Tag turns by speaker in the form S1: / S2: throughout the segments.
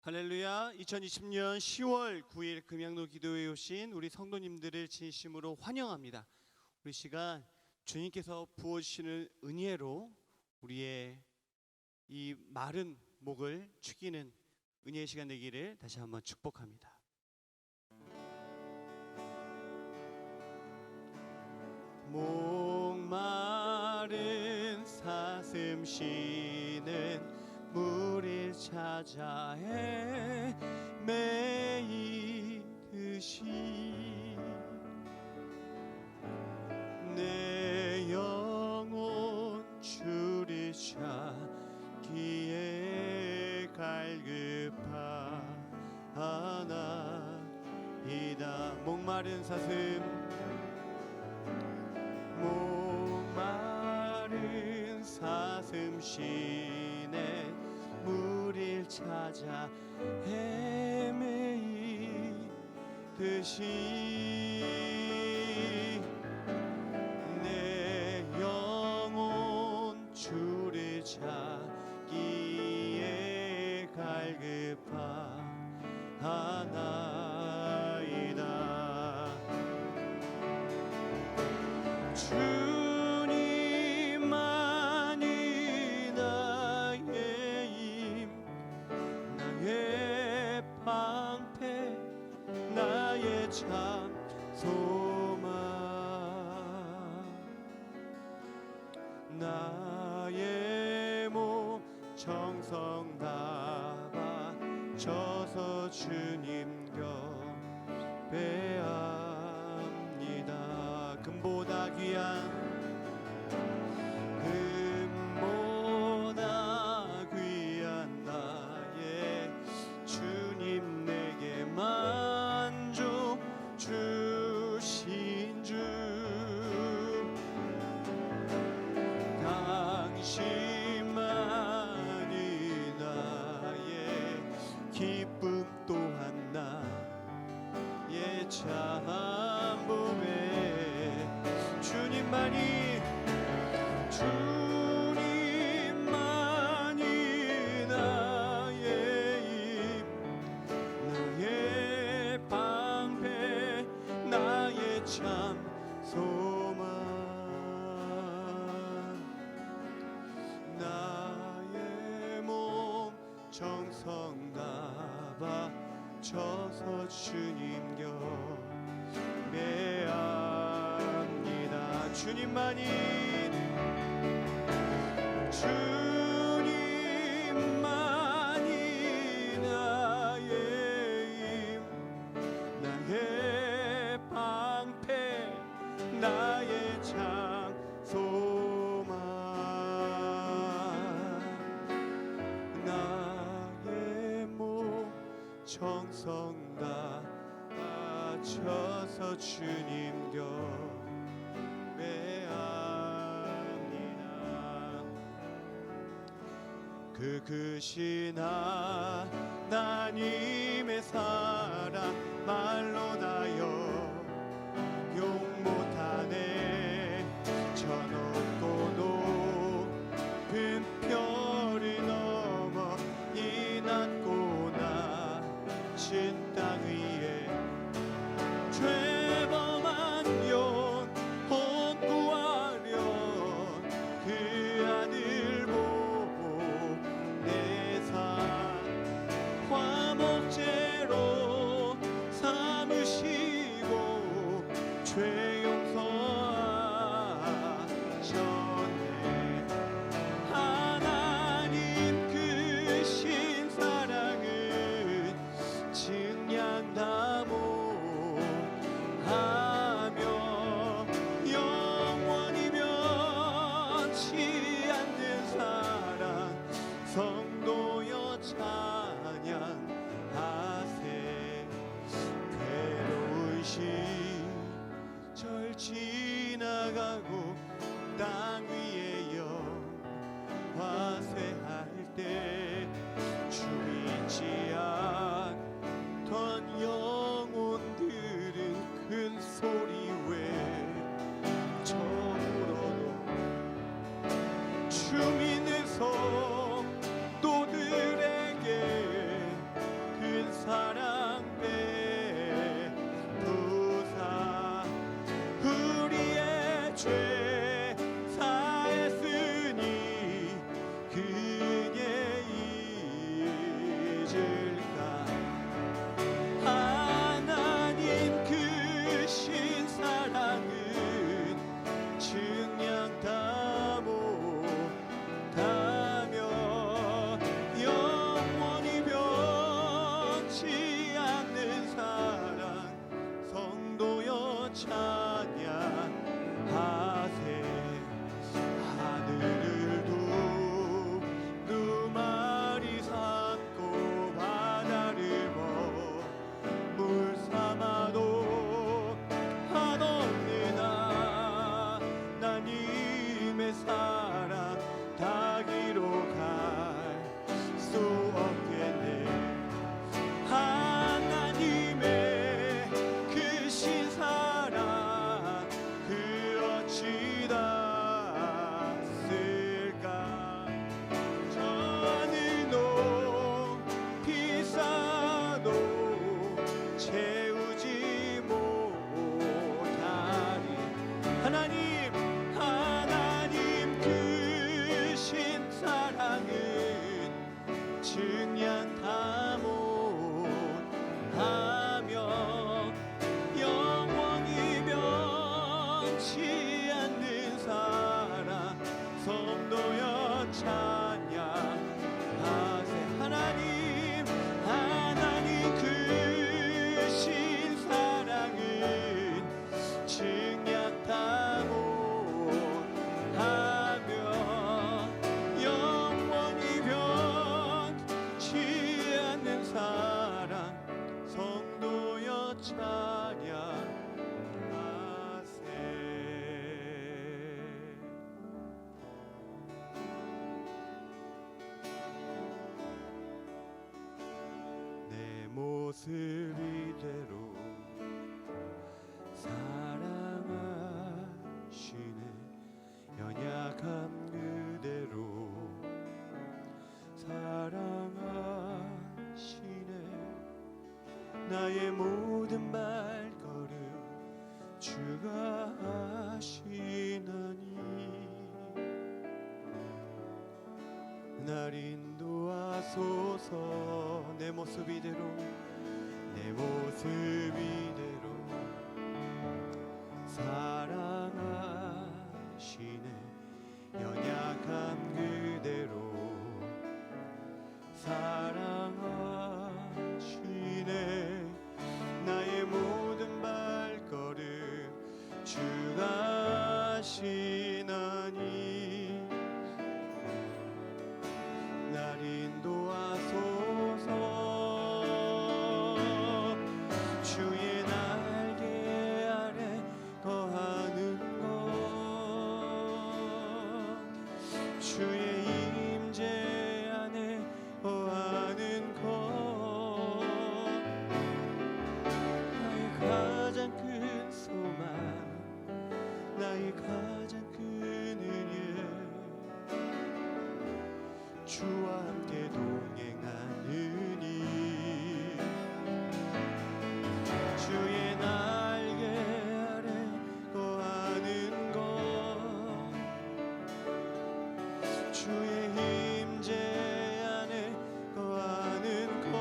S1: 할렐루야. 2020년 10월 9일 금양로 기도회에 오신 우리 성도님들을 진심으로 환영합니다. 우리 시간 주님께서 부어주시는 은혜로 우리의 이 마른 목을 축이는 은혜의 시간 되기를 다시 한번 축복합니다. 목마른 사슴 쉬는 물을 찾아 헤매이듯이 내 영혼 주를 찾기에 갈급하나이다. 목마른 사슴 쉬네 물을 찾아 헤매이듯이 내 영혼 주를 찾기에 갈급하나이다. 주님만이 나의 힘, 나의 방패, 나의 참 소망, 나의 몸 정성 다 바쳐서 주님 곁배합니다. 금보다 귀한 나의 주님 내게 만족 주신 주 정성 다 바쳐서 주님 경배합니다. 주님만이 나의 힘, 나의 방패, 나의 장소만, 나의 몸 정성 다 바쳐서 주님 경배합니다. 그 크신 하나님의 사랑 말로 다여 용 못하네. 저 높고 높은 별을 넘어 이 낮고 낮은 땅 위에 죄범한 영혼 구하려 그 아들 보내사 화목제로 삼으시고 죄 용서하셨네. 하나님 크신 사랑은 증량 다 못하며 영원히 변치 않는 사랑 성도여 찬양하세. 괴로운 시절 지나가고 땅 위에 영화쇠할 때 주 믿지 않던 영혼들은 큰 소리 외쳐불어도 주 믿는 성도들에게 큰 사랑 베푸사 우리의 죄 사했으니 그의 잊을까. 하나님 크신 사랑은 증량 다 못하며 영원히 변치 않는 사랑 성도여 찬양하세. 하늘을 두루마리 삼고 바다를 물 삼아도 한없는 하나님의 사랑 닿기로 갈 수 없겠네. 하나님의 크신 사랑 그 어찌 닿았을까. 저 하늘 높이 쌓아도 채우지 못하리. 하나님 크신 사랑은 증량 다 못하며 영원히 변치 않는 사랑 성도여 찬양하세. 하나님 크신 사랑은 증량 다 못하며 영원히 변치 않는 사랑 성도여 찬양하세. 내 모습 이대로 사랑하시네. 연약함 그대로 사랑하시네. 나의 모든 발걸음 주가 하시나니 날 인도하사 도와소서. 내 모습 이대로 내 모습 이대로 사랑하시네. 연약함 그대로 사랑하시네. 나의 모든 발걸음 주가 하시나니 날 인도하소서. 주의 날개 아래 거하는 것 주의 임재 안에 거하는 것 나의 가장 큰 소망 나의 가장 큰 은혜 주와 함께 동행하느니 주의 날개 아래 거하는 것 주의 임재 안에 거하는 것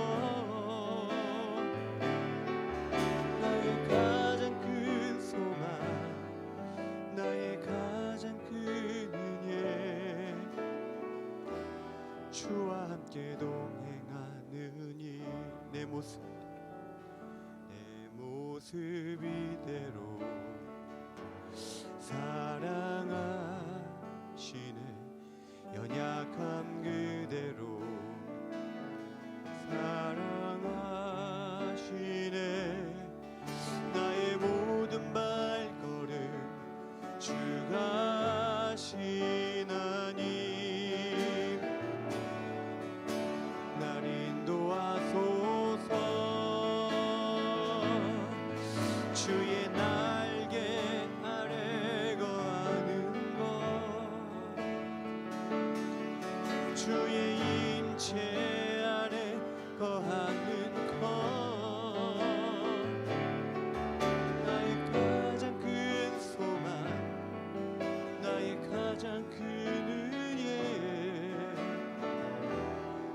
S1: 나의 가장 큰 소망 나의 가장 큰 은혜 주와 함께 동행하느니 내 모습 이대로 사랑하시네. 연약함 그대로 사랑하시네. 나의 모든 발걸음 주가 하시나니 날 인도하소서. 주의 날개 아래 거하는 것 주의 임재 아래 거하는 것 나의 가장 큰 소망 나의 가장 큰 은혜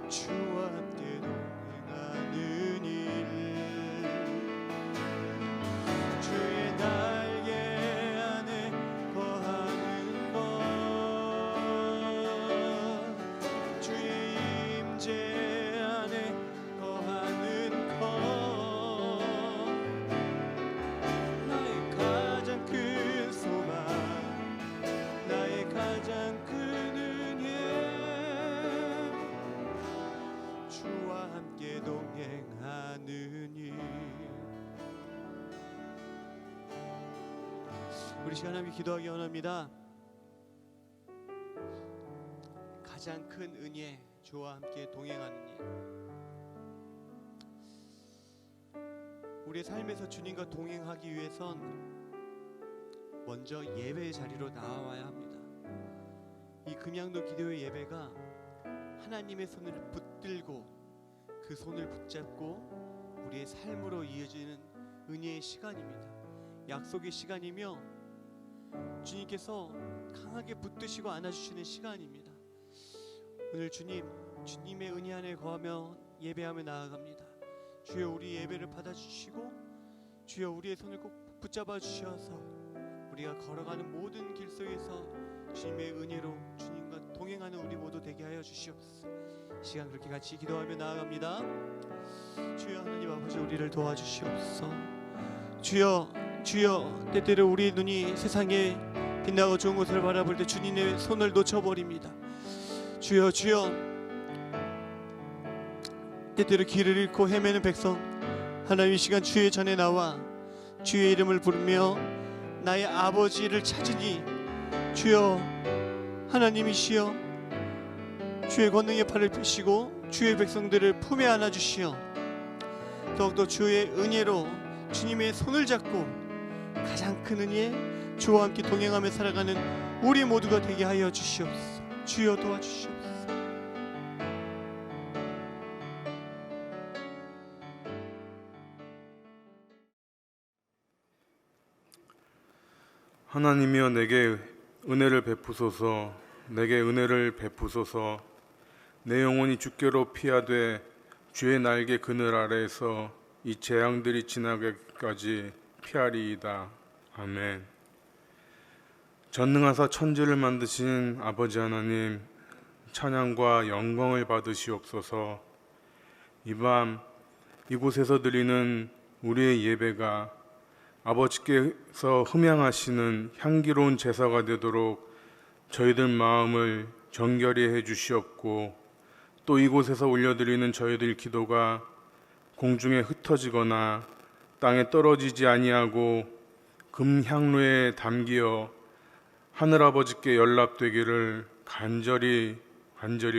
S1: 주와 함께 동행하는 일 주의 날개 안에 거하는 것 주의 임재 안에 거하는 것 나의 가장 큰 소망 나의 가장 큰 은혜 주와 함께 동행하느니 우리 시간 함께 기도하기 원합니다. 가장 큰 은혜 주와 함께 동행하는 일 우리의 삶에서 주님과 동행하기 위해선 먼저 예배의 자리로 나와야 합니다. 이 금양도 기도회 예배가 하나님의 손을 붙들고 그 손을 붙잡고 우리의 삶으로 이어지는 은혜의 시간입니다. 약속의 시간이며 주님께서 강하게 붙드시고 안아주시는 시간입니다. 오늘 주님의 은혜 안에 거하며 예배하며 나아갑니다. 주여 우리 예배를 받아주시고 주여 우리의 손을 꼭 붙잡아 주셔서 우리가 걸어가는 모든 길 속에서 주님의 은혜로 주님과 동행하는 우리 모두 되게 하여 주시옵소서. 이 시간 그렇게 같이 기도하며 나아갑니다. 주여 하나님 아버지 우리를 도와주시옵소서. 주여 때때로 우리 눈이 세상에 빛나고 좋은 것을 바라볼 때 주님의 손을 놓쳐버립니다. 주여 때때로 길을 잃고 헤매는 백성 하나님 이 시간 주의 전에 나와 주의 이름을 부르며 나의 아버지를 찾으니 주여 하나님이시여 주의 권능의 팔을 펴시고 주의 백성들을 품에 안아주시어 더욱더 주의 은혜로 주님의 손을 잡고 가장 큰 은혜 주와 함께 동행하며 살아가는 우리 모두가 되게 하여 주시옵소서. 주여 도와주시옵소서.
S2: 하나님이여 내게 은혜를 베푸소서. 내게 은혜를 베푸소서. 내 영혼이 주께로 피하되 주의 날개 그늘 아래에서 이 재앙들이 지나기까지 피하리이다. 아멘. 전능하사 천지를 만드신 아버지 하나님, 찬양과 영광을 받으시옵소서. 이 밤 이곳에서 드리는 우리의 예배가 아버지께서 흠향하시는 향기로운 제사가 되도록 저희들 마음을 정결히 해주시옵고, 또 이곳에서 올려드리는 저희들 기도가 공중에 흩어지거나 땅에 떨어지지 아니하고 금향로에 담기어 하늘아버지께 연락되기를 간절히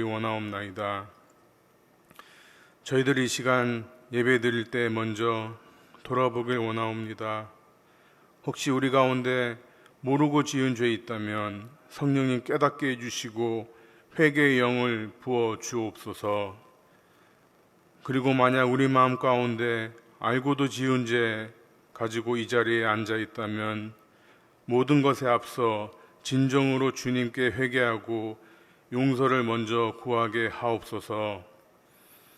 S2: 원하옵나이다. 저희들이 이 시간 예배 드릴 때 먼저 돌아보길 원하옵니다. 혹시 우리 가운데 모르고 지은 죄 있다면 성령님 깨닫게 해주시고 회개의 영을 부어 주옵소서. 그리고 만약 우리 마음 가운데 알고도 지은 죄 가지고 이 자리에 앉아 있다면 모든 것에 앞서 진정으로 주님께 회개하고 용서를 먼저 구하게 하옵소서.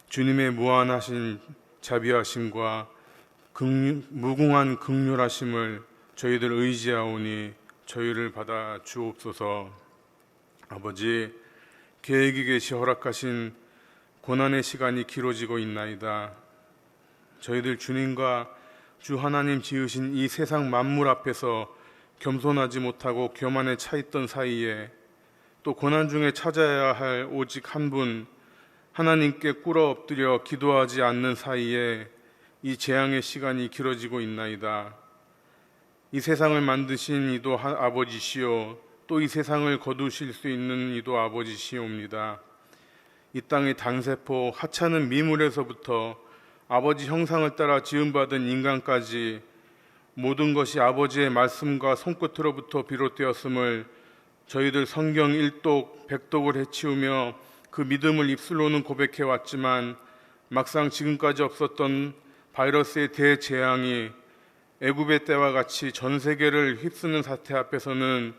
S2: 주님의 무한하신 자비하심과 무궁한 긍휼하심을 저희들 의지하오니 저희를 받아 주옵소서. 아버지, 계획이 계시 허락하신 고난의 시간이 길어지고 있나이다. 저희들 주님과 주 하나님 지으신 이 세상 만물 앞에서 겸손하지 못하고 교만에 차 있던 사이에 또 고난 중에 찾아야 할 오직 한 분, 하나님께 꿇어 엎드려 기도하지 않는 사이에 이 재앙의 시간이 길어지고 있나이다. 이 세상을 만드신 이도 아버지시요, 또 이 세상을 거두실 수 있는 이도 아버지시옵니다. 이 땅의 단세포 하찮은 미물에서부터 아버지 형상을 따라 지음받은 인간까지 모든 것이 아버지의 말씀과 손끝으로부터 비롯되었음을 저희들 성경 1독 100독을 해치우며 그 믿음을 입술로는 고백해 왔지만 막상 지금까지 없었던 바이러스의 대재앙이 애굽의 때와 같이 전 세계를 휩쓰는 사태 앞에서는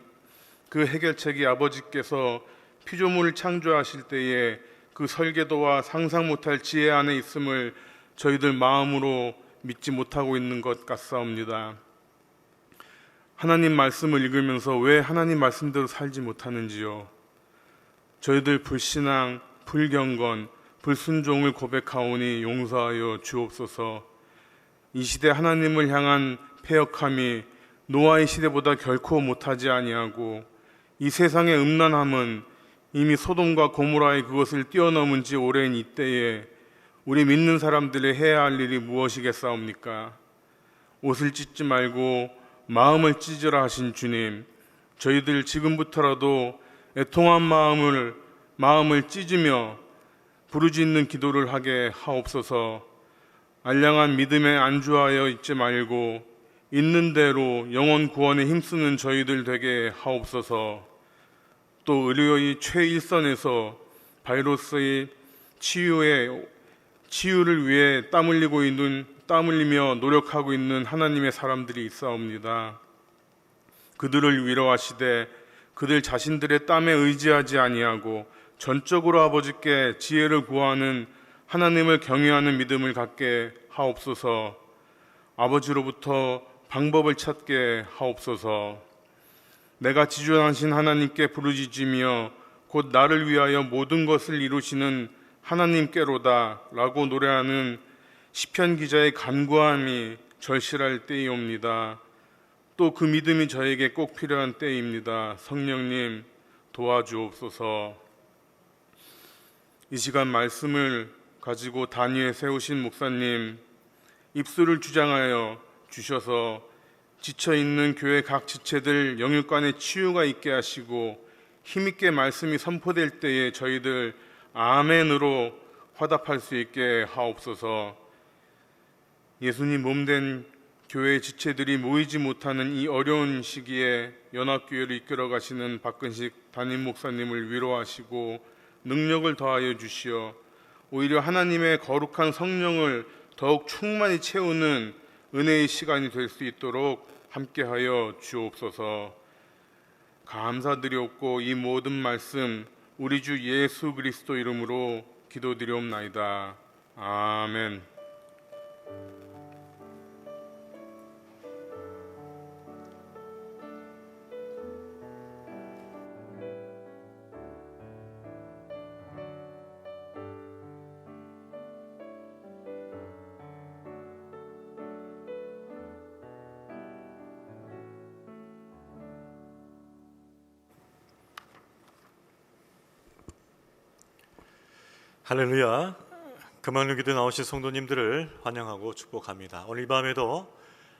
S2: 그 해결책이 아버지께서 피조물을 창조하실 때에 그 설계도와 상상 못할 지혜 안에 있음을 저희들 마음으로 믿지 못하고 있는 것 같사옵니다. 하나님 말씀을 읽으면서 왜 하나님 말씀대로 살지 못하는지요? 저희들 불신앙, 불경건, 불순종을 고백하오니 용서하여 주옵소서. 이 시대 하나님을 향한 패역함이 노아의 시대보다 결코 못하지 아니하고 이 세상의 음란함은 이미 소돔과 고모라의 그것을 뛰어넘은 지 오랜 이때에 우리 믿는 사람들이 해야 할 일이 무엇이겠사옵니까? 옷을 찢지 말고 마음을 찢으라 하신 주님, 저희들 지금부터라도 애통한 마음을 찢으며 부르짖는 기도를 하게 하옵소서. 알량한 믿음에 안주하여 있지 말고 있는 대로 영혼 구원에 힘쓰는 저희들 되게 하옵소서. 또 의료의 최일선에서 바이러스의 치유를 위해 땀 흘리며 노력하고 있는 하나님의 사람들이 있사옵니다. 그들을 위로하시되 그들 자신들의 땀에 의지하지 아니하고 전적으로 아버지께 지혜를 구하는 하나님을 경외하는 믿음을 갖게 하옵소서. 아버지로부터 방법을 찾게 하옵소서. 내가 지존하신 하나님께 부르짖으며 곧 나를 위하여 모든 것을 이루시는 하나님께로다 라고 노래하는 시편 기자의 간구함이 절실할 때이옵니다. 또 그 믿음이 저에게 꼭 필요한 때입니다. 성령님 도와주옵소서. 이 시간 말씀을 가지고 단위에 세우신 목사님, 입술을 주장하여 주셔서 지쳐있는 교회 각 지체들 영육간의 치유가 있게 하시고 힘있게 말씀이 선포될 때에 저희들 아멘으로 화답할 수 있게 하옵소서. 예수님 몸된 교회 지체들이 모이지 못하는 이 어려운 시기에 연합교회를 이끌어 가시는 박근식 담임 목사님을 위로하시고 능력을 더하여 주시어 오히려 하나님의 거룩한 성령을 더욱 충만히 채우는 은혜의 시간이 될 수 있도록 함께하여 주옵소서. 감사드리옵고 이 모든 말씀 우리 주 예수 그리스도 이름으로 기도드리옵나이다. 아멘.
S3: 할렐루야. 금강교회 나오신 성도님들을 환영하고 축복합니다. 오늘 이 밤에도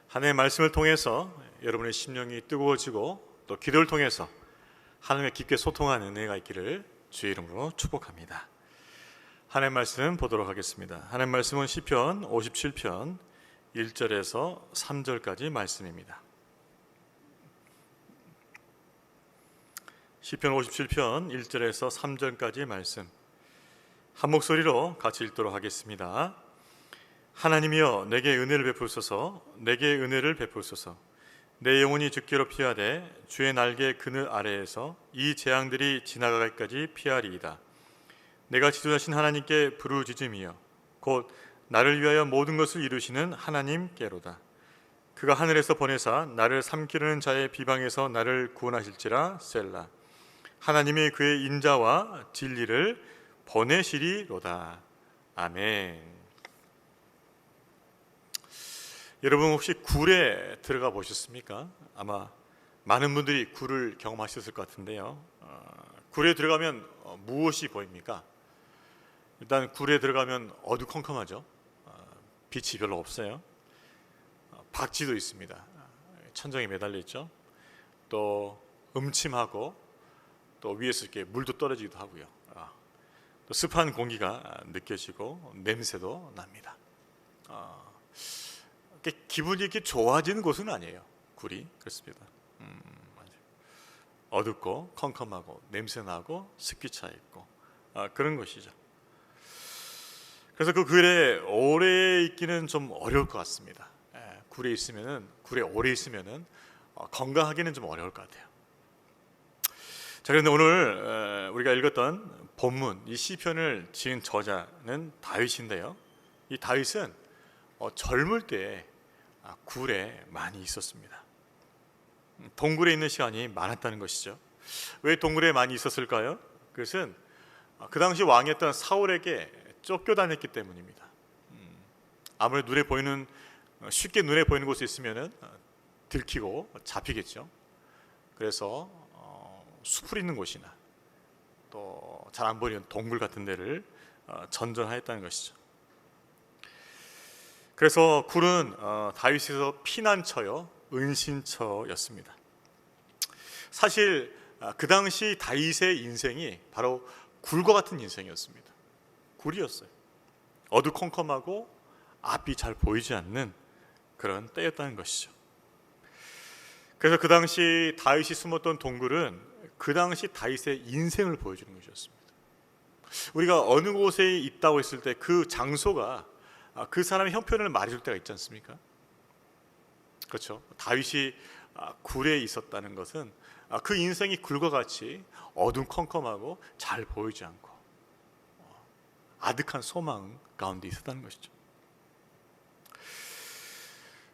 S3: 하나님의 말씀을 통해서 여러분의 심령이 뜨거워지고 또 기도를 통해서 하나님과 깊게 소통하는 은혜가 있기를 주의 이름으로 축복합니다. 하나님의 말씀 보도록 하겠습니다. 하나님의 말씀은 시편 57편 1절에서 3절까지 말씀입니다. 시편 57편 1절에서 3절까지 말씀 한 목소리로 같이 읽도록 하겠습니다. 하나님이여 내게 은혜를 베푸소서. 내게 은혜를 베푸소서. 내 영혼이 죽기로 피하되 주의 날개 그늘 아래에서 이 재앙들이 지나가기까지 피하리이다. 내가 지도자신 하나님께 부르짖음이여 곧 나를 위하여 모든 것을 이루시는 하나님께로다. 그가 하늘에서 보내사 나를 삼키려는 자의 비방에서 나를 구원하실지라. 셀라. 하나님이 그의 인자와 진리를 보내시리로다. 아멘. 여러분 혹시 굴에 들어가 보셨습니까? 아마 많은 분들이 굴을 경험하셨을 것 같은데요. 굴에 들어가면 무엇이 보입니까? 일단 굴에 들어가면 어두컴컴하죠. 빛이 별로 없어요. 박쥐도 있습니다. 천정에 매달려 있죠. 또 음침하고 또 위에서 이렇게 물도 떨어지기도 하고요. 또 습한 공기가 느껴지고 냄새도 납니다. 기분이 이렇게 좋아지는 곳은 아니에요. 굴이 그렇습니다. 어둡고 컴컴하고 냄새 나고 습기 차 있고 그런 것이죠. 그래서 그 굴에 오래 있기는 좀 어려울 것 같습니다. 굴에 오래 있으면은 건강하기는 좀 어려울 것 같아요. 자, 그런데 오늘 우리가 읽었던 본문 이 시편을 지은 저자는 다윗인데요. 이 다윗은 젊을 때 굴에 많이 있었습니다. 동굴에 있는 시간이 많았다는 것이죠. 왜 동굴에 많이 있었을까요? 그것은 그 당시 왕이었던 사울에게 쫓겨다녔기 때문입니다. 아무래도 쉽게 눈에 보이는 곳에 있으면은 들키고 잡히겠죠. 그래서 숲을 있는 곳이나 또 잘 안 보이는 동굴 같은 데를 전전하였다는 것이죠. 그래서 굴은 다윗에서 피난처요, 은신처였습니다. 사실 그 당시 다윗의 인생이 바로 굴과 같은 인생이었습니다. 굴이었어요. 어두컴컴하고 앞이 잘 보이지 않는 그런 때였다는 것이죠. 그래서 그 당시 다윗이 숨었던 동굴은 그 당시 다윗의 인생을 보여주는 것이었습니다. 우리가 어느 곳에 있다고 했을 때 그 장소가 그 사람의 형편을 말해줄 때가 있지 않습니까? 그렇죠. 다윗이 굴에 있었다는 것은 그 인생이 굴과 같이 어둠컴컴하고 잘 보이지 않고 아득한 소망 가운데 있었다는 것이죠.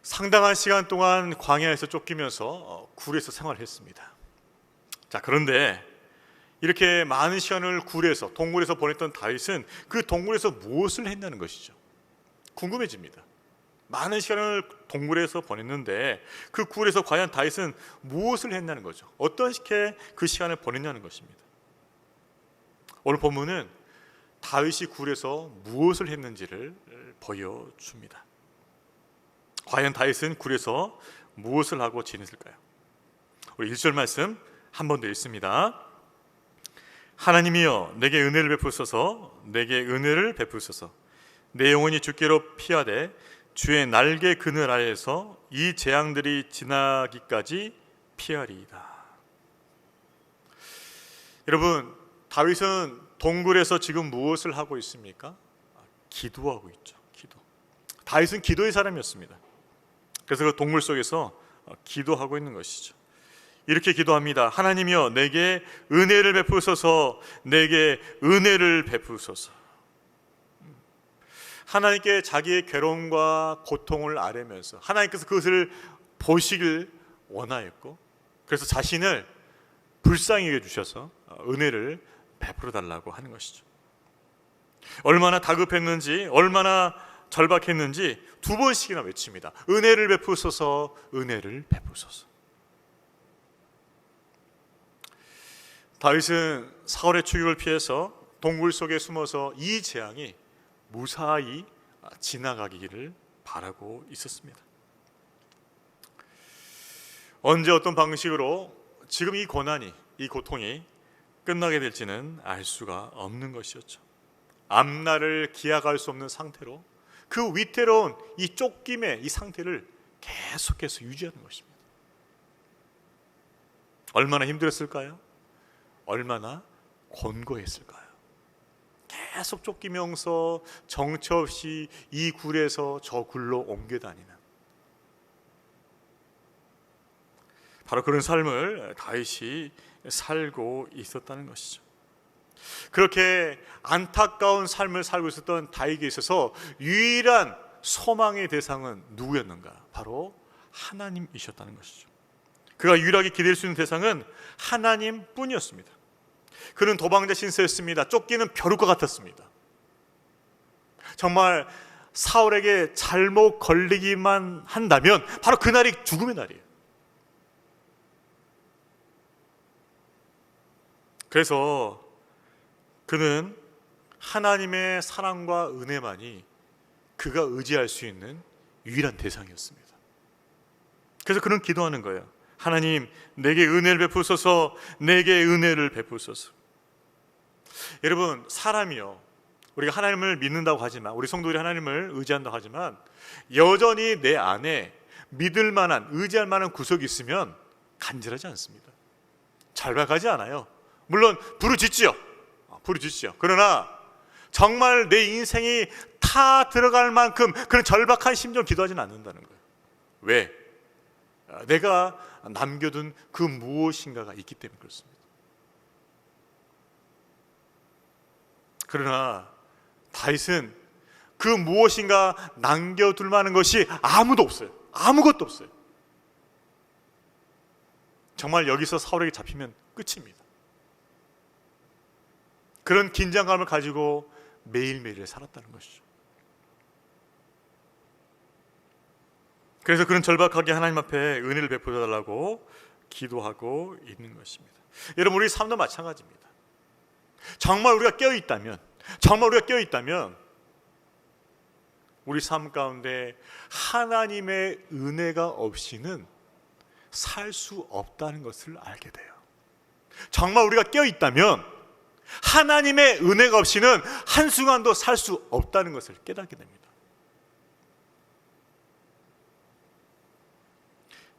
S3: 상당한 시간 동안 광야에서 쫓기면서 굴에서 생활했습니다. 자, 그런데 이렇게 많은 시간을 동굴에서 보냈던 다윗은 그 동굴에서 무엇을 했냐는 것이죠. 궁금해집니다. 많은 시간을 동굴에서 보냈는데 그 굴에서 과연 다윗은 무엇을 했냐는 거죠. 어떻게 그 시간을 보냈냐는 것입니다. 오늘 본문은 다윗이 굴에서 무엇을 했는지를 보여줍니다. 과연 다윗은 굴에서 무엇을 하고 지냈을까요? 우리 1절 말씀 한 번 더 읽습니다. 하나님이여 내게 은혜를 베푸소서. 내게 은혜를 베푸소서. 내 영혼이 죽기로 피하되 주의 날개 그늘 아래에서 이 재앙들이 지나기까지 피하리이다. 여러분, 다윗은 동굴에서 지금 무엇을 하고 있습니까? 기도하고 있죠. 기도. 다윗은 기도의 사람이었습니다. 그래서 그 동굴 속에서 기도하고 있는 것이죠. 이렇게 기도합니다. 하나님이여 내게 은혜를 베푸소서, 내게 은혜를 베푸소서. 하나님께 자기의 괴로움과 고통을 아뢰면서 하나님께서 그것을 보시길 원하였고, 그래서 자신을 불쌍히 여겨주셔서 은혜를 베풀어 달라고 하는 것이죠. 얼마나 다급했는지, 얼마나 절박했는지 2번씩이나 외칩니다. 은혜를 베푸소서, 은혜를 베푸소서. 다윗은 사울의 추격을 피해서 동굴 속에 숨어서 이 재앙이 무사히 지나가기를 바라고 있었습니다. 언제 어떤 방식으로 지금 이 고난이, 이 고통이 끝나게 될지는 알 수가 없는 것이었죠. 앞날을 기약할 수 없는 상태로 그 위태로운 이 쫓김의 이 상태를 계속해서 유지하는 것입니다. 얼마나 힘들었을까요? 얼마나 곤고했을까요? 계속 쫓기면서 정처 없이 이 굴에서 저 굴로 옮겨 다니는, 바로 그런 삶을 다윗이 살고 있었다는 것이죠. 그렇게 안타까운 삶을 살고 있었던 다윗에게 있어서 유일한 소망의 대상은 누구였는가? 바로 하나님이셨다는 것이죠. 그가 유일하게 기댈 수 있는 대상은 하나님뿐이었습니다. 그는 도망자 신세였습니다. 쫓기는 벼룩과 같았습니다. 정말 사울에게 잘못 걸리기만 한다면 바로 그날이 죽음의 날이에요. 그래서 그는 하나님의 사랑과 은혜만이 그가 의지할 수 있는 유일한 대상이었습니다. 그래서 그는 기도하는 거예요. 하나님, 내게 은혜를 베푸소서, 내게 은혜를 베푸소서. 여러분, 사람이요, 우리가 하나님을 믿는다고 하지만, 우리 성도들이 하나님을 의지한다고 하지만 여전히 내 안에 믿을 만한, 의지할 만한 구석이 있으면 간절하지 않습니다. 절박하지 않아요. 물론 부르짖지요. 그러나 정말 내 인생이 타 들어갈 만큼 그런 절박한 심정을 기도하지는 않는다는 거예요. 왜? 내가 남겨둔 그 무엇인가가 있기 때문에 그렇습니다. 그러나 다윗은 그 무엇인가 남겨둘 만한 것이 아무도 없어요. 아무것도 없어요. 정말 여기서 사울에게 잡히면 끝입니다. 그런 긴장감을 가지고 매일매일을 살았다는 것이죠. 그래서 그는 절박하게 하나님 앞에 은혜를 베풀어 달라고 기도하고 있는 것입니다. 여러분, 우리 삶도 마찬가지입니다. 정말 우리가 깨어있다면 우리 삶 가운데 하나님의 은혜가 없이는 살 수 없다는 것을 알게 돼요. 정말 우리가 깨어있다면 하나님의 은혜가 없이는 한순간도 살 수 없다는 것을 깨닫게 됩니다.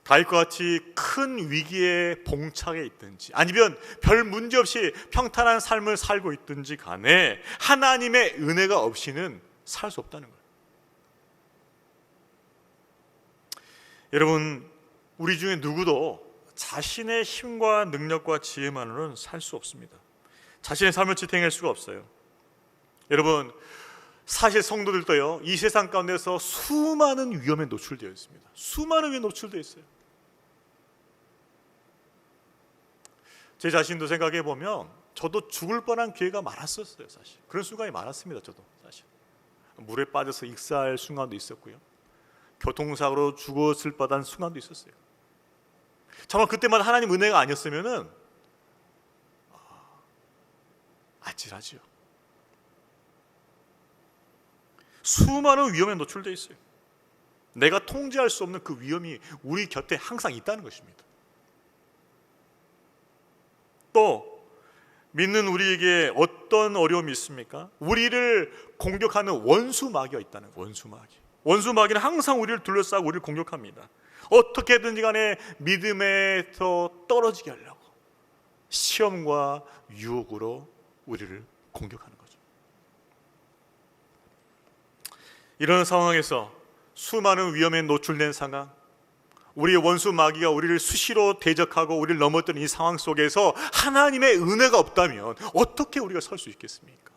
S3: 다윗과 같이 큰 위기에 봉착해 있든지 아니면 별 문제 없이 평탄한 삶을 살고 있든지 간에 하나님의 은혜가 없이는 살 수 없다는 거예요. 여러분, 우리 중에 누구도 자신의 힘과 능력과 지혜만으로는 살 수 없습니다. 자신의 삶을 지탱할 수가 없어요. 여러분, 사실 성도들도요, 이 세상 가운데서 수많은 위험에 노출되어 있습니다. 수많은 위험에 노출되어 있어요. 제 자신도 생각해 보면 저도 죽을 뻔한 기회가 많았었어요. 사실 그런 순간이 많았습니다. 저도 사실 물에 빠져서 익사할 순간도 있었고요, 교통사고로 죽었을 뻔한 순간도 있었어요. 정말 그때만 하나님 은혜가 아니었으면은 아찔하지요. 수많은 위험에 노출되어 있어요. 내가 통제할 수 없는 그 위험이 우리 곁에 항상 있다는 것입니다. 또 믿는 우리에게 어떤 어려움이 있습니까? 우리를 공격하는 원수 마귀가 있다는 거예요. 원수 마귀는 항상 우리를 둘러싸고 우리를 공격합니다. 어떻게든지 간에 믿음에서 떨어지게 하려고 시험과 유혹으로 우리를 공격하는 거죠. 이런 상황에서 수많은 위험에 노출된 상황, 우리의 원수 마귀가 우리를 수시로 대적하고 우리를 넘어뜨리는 이 상황 속에서 하나님의 은혜가 없다면 어떻게 우리가 설 수 있겠습니까?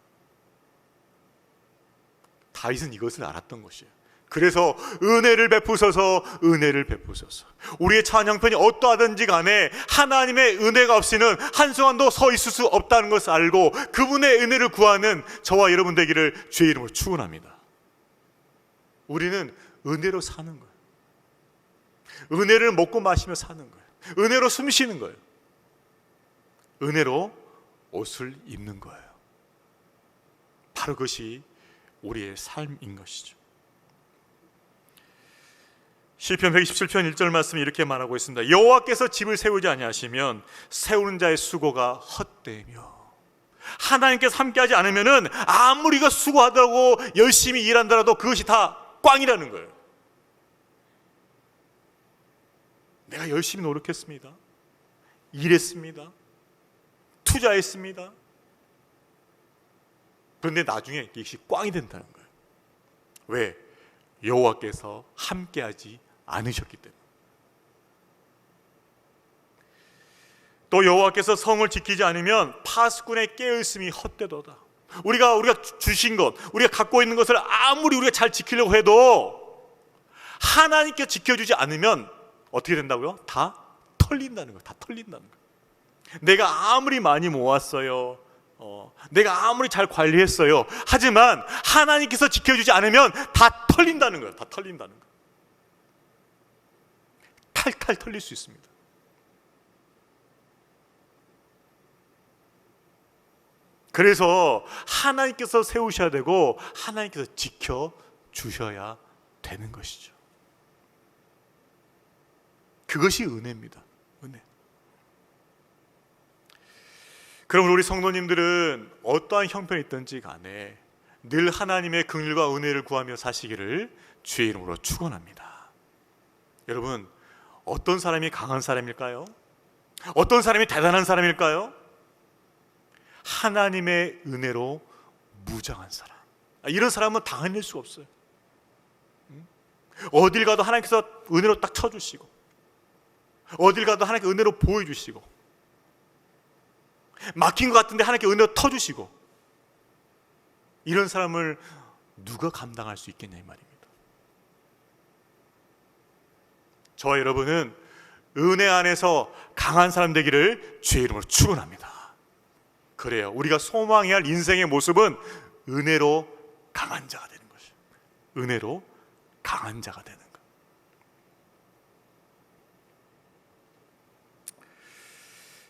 S3: 다윗은 이것을 알았던 것이에요. 그래서 은혜를 베푸소서, 은혜를 베푸소서. 우리의 찬양편이 어떠하든지 간에 하나님의 은혜가 없이는 한순간도 서 있을 수 없다는 것을 알고 그분의 은혜를 구하는 저와 여러분 되기를 주의 이름으로 축원합니다. 우리는 은혜로 사는 거예요. 은혜를 먹고 마시며 사는 거예요. 은혜로 숨 쉬는 거예요. 은혜로 옷을 입는 거예요. 바로 그것이 우리의 삶인 것이죠. 시편 127편 1절 말씀이 이렇게 말하고 있습니다. 여호와께서 집을 세우지 아니하시면 세우는 자의 수고가 헛되며, 하나님께서 함께하지 않으면은 아무리 가 수고하다고 열심히 일한다라도 그것이 다 꽝이라는 거예요. 내가 열심히 노력했습니다. 일했습니다. 투자했습니다. 그런데 나중에 이것이 꽝이 된다는 거예요. 왜? 여호와께서 함께하지 않으셨기 때문에. 또 여호와께서 성을 지키지 않으면 파수꾼의 깨어있음이 헛되도다. 우리가 주신 것, 우리가 갖고 있는 것을 아무리 우리가 잘 지키려고 해도 하나님께 지켜주지 않으면 어떻게 된다고요? 다 털린다는 거예요. 다 털린다는 거예요. 내가 아무리 많이 모았어요. 내가 아무리 잘 관리했어요. 하지만 하나님께서 지켜주지 않으면 다 털린다는 거예요. 다 털린다는 거예요. 탈탈 털릴 수 있습니다. 그래서 하나님께서 세우셔야 되고 하나님께서 지켜주셔야 되는 것이죠. 그것이 은혜입니다. 은혜. 그럼 우리 성도님들은 어떠한 형편이 있든지 간에 늘 하나님의 긍휼과 은혜를 구하며 사시기를 주의 이름으로 축원합니다. 여러분, 어떤 사람이 강한 사람일까요? 어떤 사람이 대단한 사람일까요? 하나님의 은혜로 무장한 사람. 이런 사람은 당해낼 수가 없어요. 어딜 가도 하나님께서 은혜로 딱 쳐주시고, 어딜 가도 하나님께 은혜로 보여주시고, 막힌 것 같은데 하나님께 은혜로 터주시고, 이런 사람을 누가 감당할 수 있겠냐 이 말입니다. 저와 여러분은 은혜 안에서 강한 사람 되기를 주의 이름으로 축원합니다. 그래요. 우리가 소망해야 할 인생의 모습은 은혜로 강한 자가 되는 것이에요. 은혜로 강한 자가 되는 것.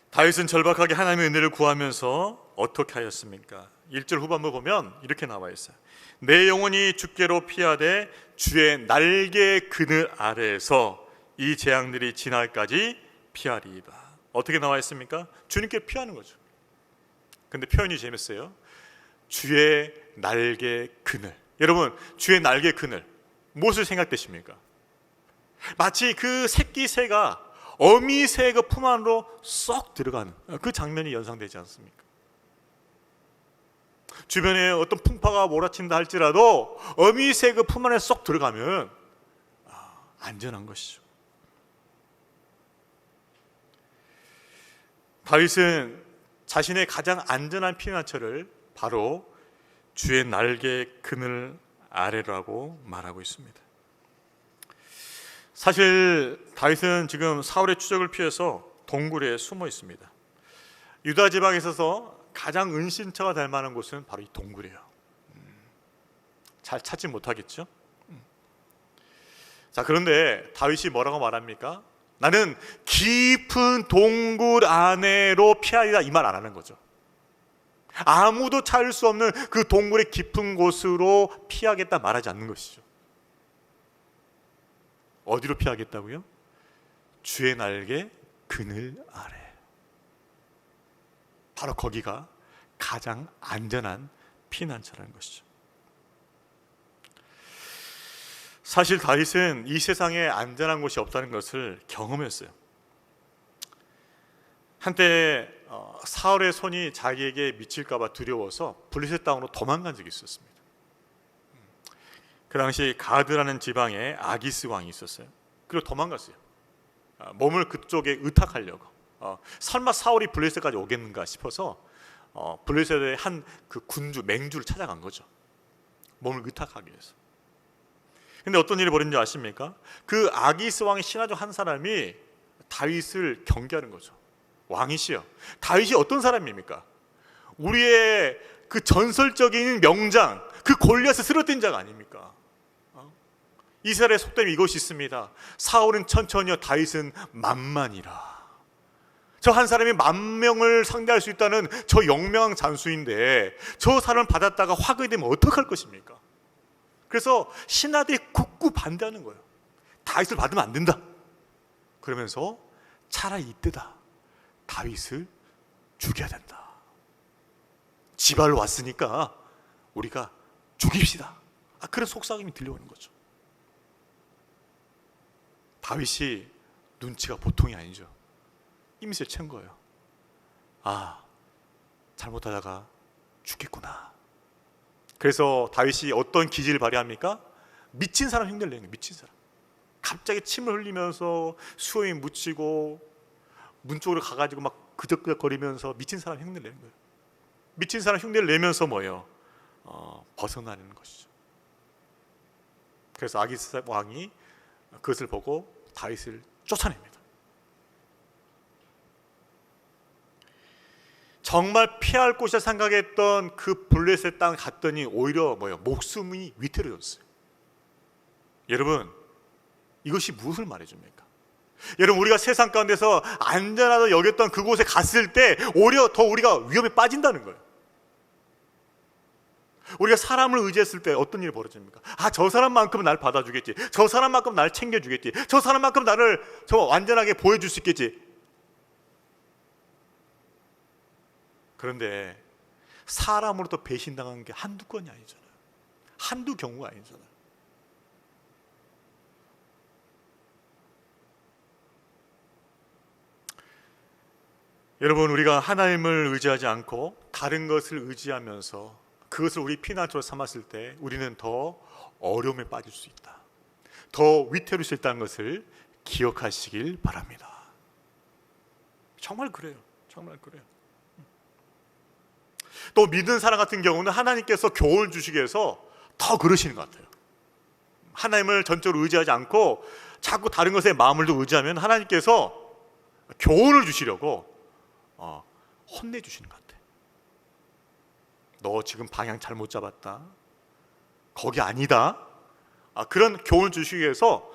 S3: 다윗은 절박하게 하나님의 은혜를 구하면서 어떻게 하였습니까? 1절 후반부 보면 이렇게 나와 있어요. 내 영혼이 주께로 피하되 주의 날개 그늘 아래에서 이 재앙들이 지날까지 피하리이다. 어떻게 나와 있습니까? 주님께 피하는 거죠. 근데 표현이 재밌어요. 주의 날개 그늘. 여러분, 주의 날개 그늘 무엇을 생각되십니까? 마치 그 새끼 새가 어미 새의 그 품 안으로 쏙 들어가는 그 장면이 연상되지 않습니까? 주변에 어떤 풍파가 몰아친다 할지라도 어미 새의 그 품 안에 쏙 들어가면 안전한 것이죠. 다윗은 자신의 가장 안전한 피난처를 바로 주의 날개 그늘 아래라고 말하고 있습니다. 사실 다윗은 지금 사울의 추적을 피해서 동굴에 숨어 있습니다. 유다 지방에 있어서 가장 은신처가 될 만한 곳은 바로 이 동굴이에요. 잘 찾지 못하겠죠? 자, 그런데 다윗이 뭐라고 말합니까? 나는 깊은 동굴 안으로 피하리라, 이 말 안 하는 거죠. 아무도 찾을 수 없는 그 동굴의 깊은 곳으로 피하겠다 말하지 않는 것이죠. 어디로 피하겠다고요? 주의 날개 그늘 아래. 바로 거기가 가장 안전한 피난처라는 것이죠. 사실 다윗은 이 세상에 안전한 곳이 없다는 것을 경험했어요. 한때 사울의 손이 자기에게 미칠까 봐 두려워서 블레셋 땅으로 도망간 적이 있었습니다. 그 당시 가드라는 지방에 아기스 왕이 있었어요. 그리고 도망갔어요. 몸을 그쪽에 의탁하려고 설마 사울이 블레셋까지 오겠는가 싶어서 블레셋의 한 그 군주 맹주를 찾아간 거죠. 몸을 의탁하기 위해서. 근데 어떤 일이 벌어진 줄 아십니까? 그 아기스 왕의 신하 중 한 사람이 다윗을 경계하는 거죠. 왕이시여, 다윗이 어떤 사람입니까? 우리의 그 전설적인 명장, 그 골리앗을 쓰러뜨린 자가 아닙니까? 이스라엘의 속담이 이것이 있습니다. 사울은 천천히요, 다윗은 만만이라. 저 한 사람이 10,000명을 상대할 수 있다는 저 영명한 장수인데 저 사람을 받았다가 화가 되면 어떡할 것입니까? 그래서 신하들이 굳고 반대하는 거예요. 다윗을 받으면 안 된다. 그러면서 차라리 이때다. 다윗을 죽여야 된다. 지발로 왔으니까 우리가 죽입시다. 그런 속삭임이 들려오는 거죠. 다윗이 눈치가 보통이 아니죠. 이미지를 챈 거예요. 잘못하다가 죽겠구나. 그래서 다윗이 어떤 기질을 발휘합니까? 미친 사람 흉내를 내는 거예요. 미친 사람. 갑자기 침을 흘리면서 수염이 묻히고 문 쪽으로 가가지고 막 그적그적거리면서 미친 사람 흉내를 내는 거예요. 미친 사람 흉내를 내면서 뭐예요? 벗어나는 것이죠. 그래서 아기스 왕이 그것을 보고 다윗을 쫓아냅니다. 정말 피할 곳이라 생각했던 그 블레셋 땅 갔더니 오히려 뭐예요? 목숨이 위태로워졌어요. 여러분, 이것이 무엇을 말해줍니까? 여러분, 우리가 세상 가운데서 안전하다고 여겼던 그곳에 갔을 때 오히려 더 우리가 위험에 빠진다는 거예요. 우리가 사람을 의지했을 때 어떤 일이 벌어집니까? 저 사람만큼은 날 받아주겠지, 저 사람만큼 날 챙겨주겠지, 저 사람만큼 나를 완전하게 보여줄 수 있겠지. 그런데 사람으로부터 배신당한 게 한두 건이 아니잖아요. 한두 경우가 아니잖아요. 여러분, 우리가 하나님을 의지하지 않고 다른 것을 의지하면서 그것을 우리 피난처로 삼았을 때 우리는 더 어려움에 빠질 수 있다. 더 위태로울 수 있다는 것을 기억하시길 바랍니다. 정말 그래요. 정말 그래요. 또 믿는 사람 같은 경우는 하나님께서 교훈을 주시기 위해서 더 그러시는 것 같아요. 하나님을 전적으로 의지하지 않고 자꾸 다른 것에 마음을 더 의지하면 하나님께서 교훈을 주시려고 혼내주시는 것 같아요. 너 지금 방향 잘못 잡았다. 거기 아니다. 그런 교훈을 주시기 위해서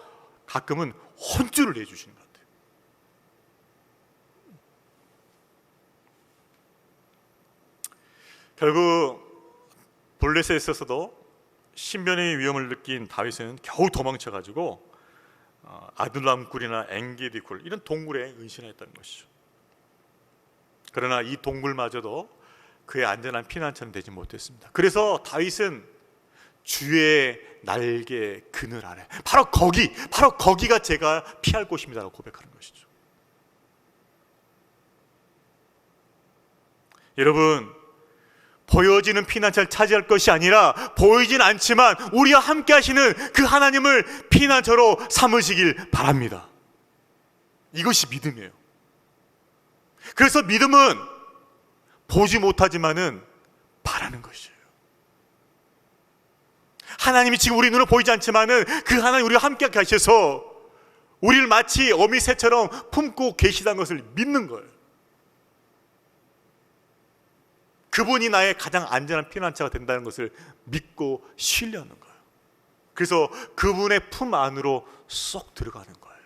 S3: 가끔은 혼쭐을 내주시는 것 같아요. 결국 블레셋에 있어서도 신변의 위험을 느낀 다윗은 겨우 도망쳐가지고 아둘람 굴이나 엔게디 굴 이런 동굴에 은신했다는 것이죠. 그러나 이 동굴마저도 그의 안전한 피난처는 되지 못했습니다. 그래서 다윗은 주의 날개 그늘 아래, 바로 거기가 제가 피할 곳입니다라고 고백하는 것이죠. 여러분, 보여지는 피난처를 차지할 것이 아니라 보이진 않지만 우리와 함께 하시는 그 하나님을 피난처로 삼으시길 바랍니다. 이것이 믿음이에요. 그래서 믿음은 보지 못하지만은 바라는 것이에요. 하나님이 지금 우리 눈에 보이지 않지만은 그 하나님 우리와 함께 하셔서 우리를 마치 어미 새처럼 품고 계시다는 것을 믿는 거예요. 그분이 나의 가장 안전한 피난처가 된다는 것을 믿고 신뢰하는 거예요. 그래서 그분의 품 안으로 쏙 들어가는 거예요.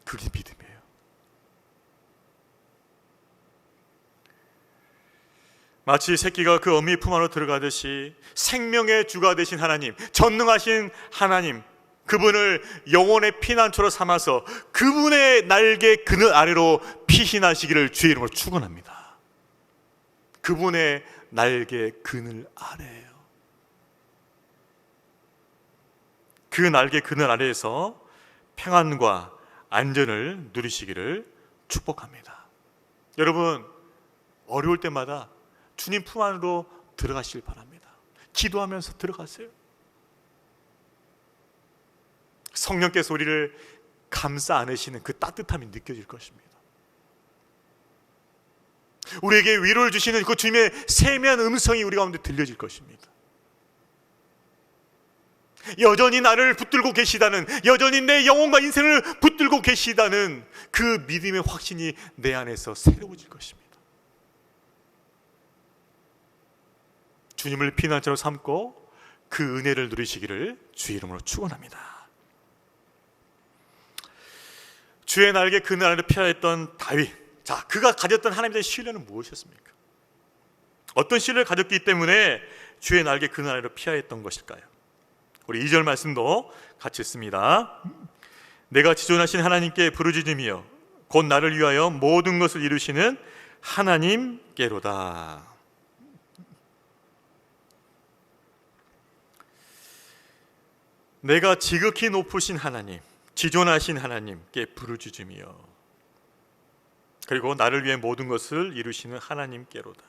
S3: 그게 믿음이에요. 마치 새끼가 그 어미의 품 안으로 들어가듯이 생명의 주가 되신 하나님, 전능하신 하나님, 그분을 영혼의 피난처로 삼아서 그분의 날개 그늘 아래로 피신하시기를 주의 이름으로 축원합니다. 그분의 날개 그늘 아래예요. 그 날개 그늘 아래에서 평안과 안전을 누리시기를 축복합니다. 여러분, 어려울 때마다 주님 품 안으로 들어가시길 바랍니다. 기도하면서 들어가세요. 성령께서 우리를 감싸 안으시는 그 따뜻함이 느껴질 것입니다. 우리에게 위로를 주시는 그 주님의 세미한 음성이 우리 가운데 들려질 것입니다. 여전히 나를 붙들고 계시다는, 여전히 내 영혼과 인생을 붙들고 계시다는 그 믿음의 확신이 내 안에서 새로워질 것입니다. 주님을 피난처로 삼고 그 은혜를 누리시기를 주의 이름으로 축원합니다. 주의 날개 그늘을 피하였던 다윗, 자, 그가 가졌던 하나님에 대한 신뢰는 무엇이었습니까? 어떤 신뢰를 가졌기 때문에 주의 날개 그늘을 피하였던 것일까요? 우리 2절 말씀도 같이 읽습니다. 내가 지존하신 하나님께 부르짖으며 곧 나를 위하여 모든 것을 이루시는 하나님께로다. 내가 지극히 높으신 하나님, 지존하신 하나님께 부르짖으며, 그리고 나를 위해 모든 것을 이루시는 하나님께로다.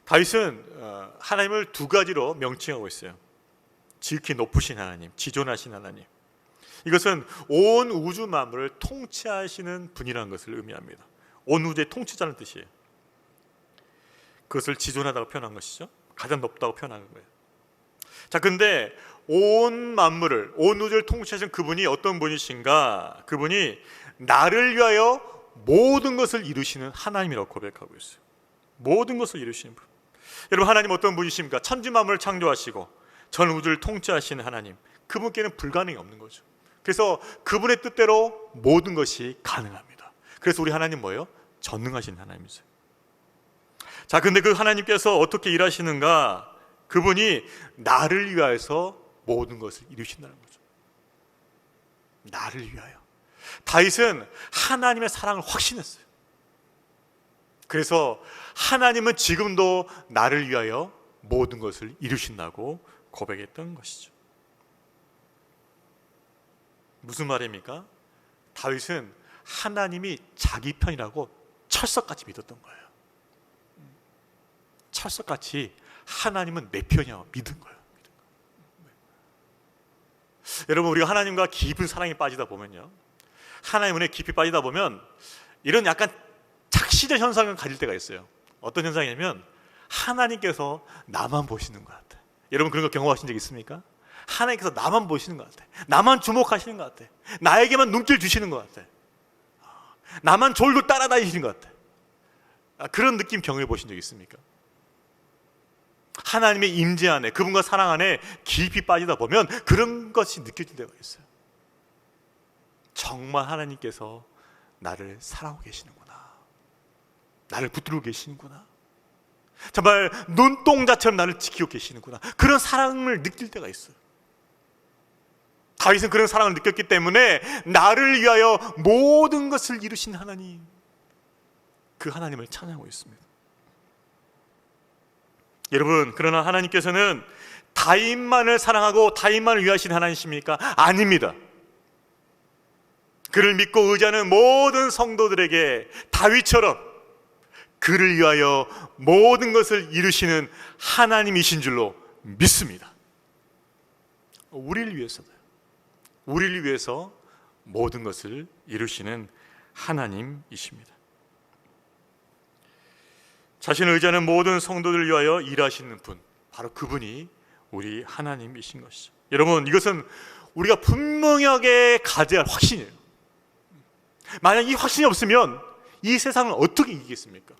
S3: 다윗은 하나님을 두 가지로 명칭하고 있어요. 지극히 높으신 하나님, 지존하신 하나님. 이것은 온 우주 만물을 통치하시는 분이라는 것을 의미합니다. 온 우주의 통치자는 뜻이에요. 그것을 지존하다고 표현한 것이죠. 가장 높다고 표현하는 거예요. 자, 근데 온 만물을, 온 우주를 통치하신 그분이 어떤 분이신가? 그분이 나를 위하여 모든 것을 이루시는 하나님이라고 고백하고 있어요. 모든 것을 이루시는 분. 여러분, 하나님 어떤 분이십니까? 천지 만물을 창조하시고 전 우주를 통치하시는 하나님, 그분께는 불가능이 없는 거죠. 그래서 그분의 뜻대로 모든 것이 가능합니다. 그래서 우리 하나님 뭐예요? 전능하신 하나님이세요. 자, 근데 그 하나님께서 어떻게 일하시는가? 그분이 나를 위하여서 모든 것을 이루신다는 거죠. 나를 위하여. 다윗은 하나님의 사랑을 확신했어요. 그래서 하나님은 지금도 나를 위하여 모든 것을 이루신다고 고백했던 것이죠. 무슨 말입니까? 다윗은 하나님이 자기 편이라고 철석같이 믿었던 거예요. 철석같이 하나님은 내 편이라고 믿은 거예요. 여러분, 우리가 하나님과 깊은 사랑에 빠지다 보면요, 하나님 은혜에 깊이 빠지다 보면 이런 약간 착시적 현상을 가질 때가 있어요. 어떤 현상이냐면 하나님께서 나만 보시는 것 같아. 여러분, 그런 거 경험하신 적 있습니까? 하나님께서 나만 보시는 것 같아. 나만 주목하시는 것 같아. 나에게만 눈길 주시는 것 같아. 나만 졸로 따라다니시는 것 같아. 그런 느낌 경험해 보신 적 있습니까? 하나님의 임재 안에, 그분과 사랑 안에 깊이 빠지다 보면 그런 것이 느껴질 때가 있어요. 정말 하나님께서 나를 사랑하고 계시는구나. 나를 붙들고 계시는구나. 정말 눈동자처럼 나를 지키고 계시는구나. 그런 사랑을 느낄 때가 있어요. 다윗은 그런 사랑을 느꼈기 때문에 나를 위하여 모든 것을 이루신 하나님, 그 하나님을 찬양하고 있습니다. 여러분, 그러나 하나님께서는 다윗만을 사랑하고 다윗만을 위하신 하나님이십니까? 아닙니다. 그를 믿고 의지하는 모든 성도들에게 다윗처럼 그를 위하여 모든 것을 이루시는 하나님이신 줄로 믿습니다. 우리를 위해서도요. 우리를 위해서 모든 것을 이루시는 하나님이십니다. 자신을 의지하는 모든 성도들을 위하여 일하시는 분, 바로 그분이 우리 하나님이신 것이죠. 여러분, 이것은 우리가 분명하게 가져야 할 확신이에요. 만약 이 확신이 없으면 이 세상을 어떻게 이기겠습니까?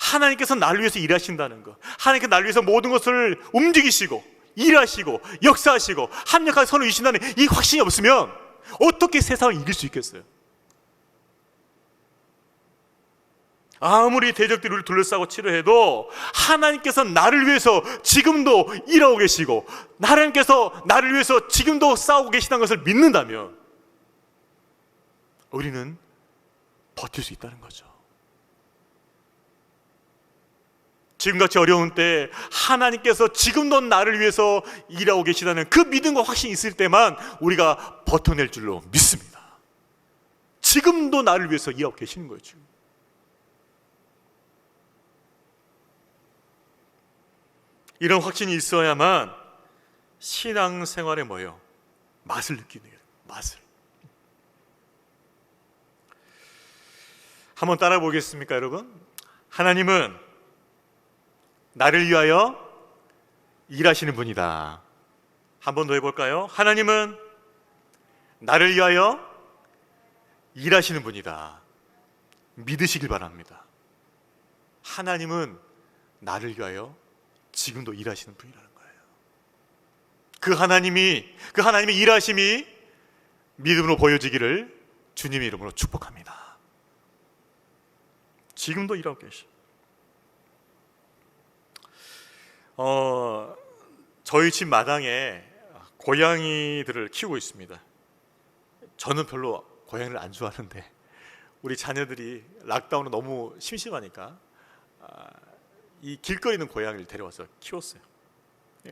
S3: 하나님께서 나를 위해서 일하신다는 것, 하나님께서 나를 위해서 모든 것을 움직이시고 일하시고 역사하시고 합력하게 선을 이루신다는 이 확신이 없으면 어떻게 세상을 이길 수 있겠어요? 아무리 대적들이 우리를 둘러싸고 치료해도 하나님께서 나를 위해서 지금도 일하고 계시고 하나님께서 나를 위해서 지금도 싸우고 계시다는 것을 믿는다면 우리는 버틸 수 있다는 거죠. 지금같이 어려운 때 하나님께서 지금도 나를 위해서 일하고 계시다는 그 믿음과 확신이 있을 때만 우리가 버텨낼 줄로 믿습니다. 지금도 나를 위해서 일하고 계시는 거예요. 지금. 이런 확신이 있어야만 신앙생활에 뭐예요? 맛을 느끼는 거예요. 맛을. 한번 따라 보겠습니까, 여러분? 하나님은 나를 위하여 일하시는 분이다. 한 번 더 해볼까요? 하나님은 나를 위하여 일하시는 분이다. 믿으시길 바랍니다. 하나님은 나를 위하여 지금도 일하시는 분이라는 거예요. 그 하나님의 일하심이 믿음으로 보여지기를 주님의 이름으로 축복합니다. 지금도 일하고 계시. 저희 집 마당에 고양이들을 키우고 있습니다. 저는 별로 고양이를 안 좋아하는데 우리 자녀들이 락다운은 너무 심심하니까 이 길거리 있는 고양이를 데려와서 키웠어요.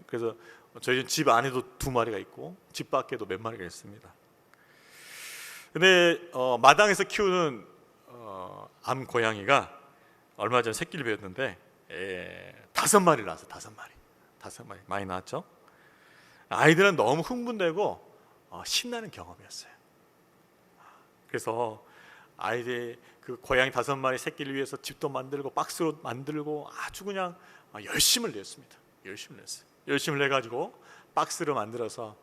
S3: 그래서 저희 집 안에도 2마리가 있고 집 밖에도 몇 마리가 있습니다. 근데 마당에서 키우는 암 고양이가 얼마 전에 새끼를 배웠는데 5마리를 낳았어요. 5마리 많이 낳았죠. 아이들은 너무 흥분되고 신나는 경험이었어요. 그래서 아이들이 그 고양이 5마리 새끼를 위해서 집도 만들고 박스로 만들고 아주 그냥 열심을 냈습니다. 열심을 내가지고 박스로 만들어서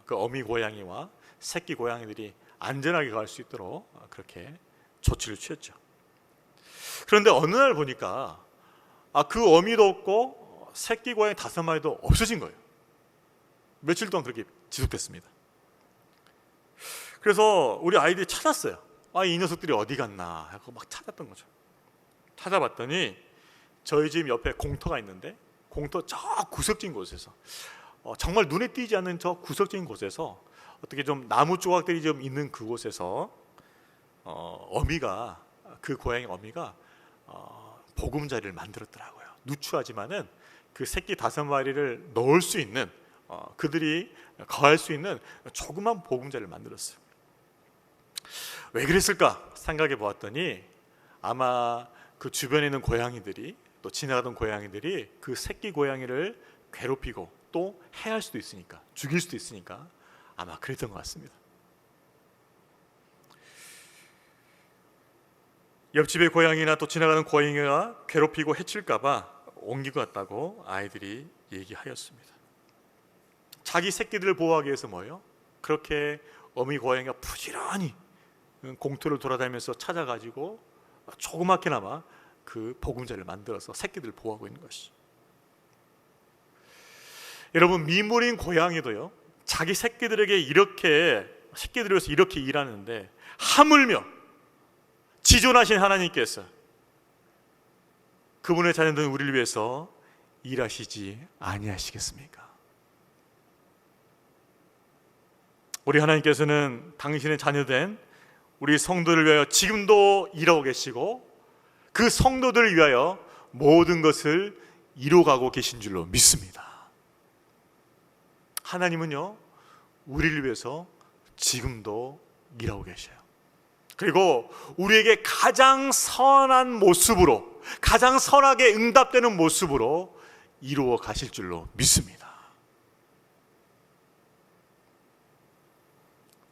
S3: 그 어미 고양이와 새끼 고양이들이 안전하게 갈 수 있도록 그렇게 조치를 취했죠. 그런데 어느 날 보니까 그 어미도 없고 새끼 고양이 5마리도 없어진 거예요. 며칠 동안 그렇게 지속됐습니다. 그래서 우리 아이들이 찾았어요. 이 녀석들이 어디 갔나 하고 막 찾았던 거죠. 찾아봤더니 저희 집 옆에 공터가 있는데 공터 저 구석진 곳에서 정말 눈에 띄지 않는 저 구석진 곳에서 어떻게 좀 나무 조각들이 좀 있는 그곳에서 어미가 그 고양이 어미가 보금자리를 만들었더라고요. 누추하지만은 그 새끼 5마리를 넣을 수 있는 그들이 거할 수 있는 조그만 보금자리를 만들었어요. 왜 그랬을까 생각해 보았더니 아마 그 주변에 있는 고양이들이 또 지나가던 고양이들이 그 새끼 고양이를 괴롭히고 또 해할 수도 있으니까 죽일 수도 있으니까 아마 그랬던 것 같습니다. 옆집의 고양이나 또 지나가는 고양이가 괴롭히고 해칠까봐 옮기고 갔다고 아이들이 얘기하였습니다. 자기 새끼들을 보호하기 위해서 뭐예요? 그렇게 어미 고양이가 부지런히 공터를 돌아다니면서 찾아가지고 조그맣게나마 그 보금자리를 만들어서 새끼들을 보호하고 있는 것이. 여러분, 미물인 고양이도요 자기 새끼들에게 이렇게 새끼들을 위해서 이렇게 일하는데 하물며 지존하신 하나님께서 그분의 자녀들 우리를 위해서 일하시지 아니하시겠습니까? 우리 하나님께서는 당신의 자녀된 우리 성도를 위하여 지금도 일하고 계시고 그 성도들을 위하여 모든 것을 이루어가고 계신 줄로 믿습니다. 하나님은요 우리를 위해서 지금도 일하고 계셔요. 그리고 우리에게 가장 선한 모습으로, 가장 선하게 응답되는 모습으로 이루어 가실 줄로 믿습니다.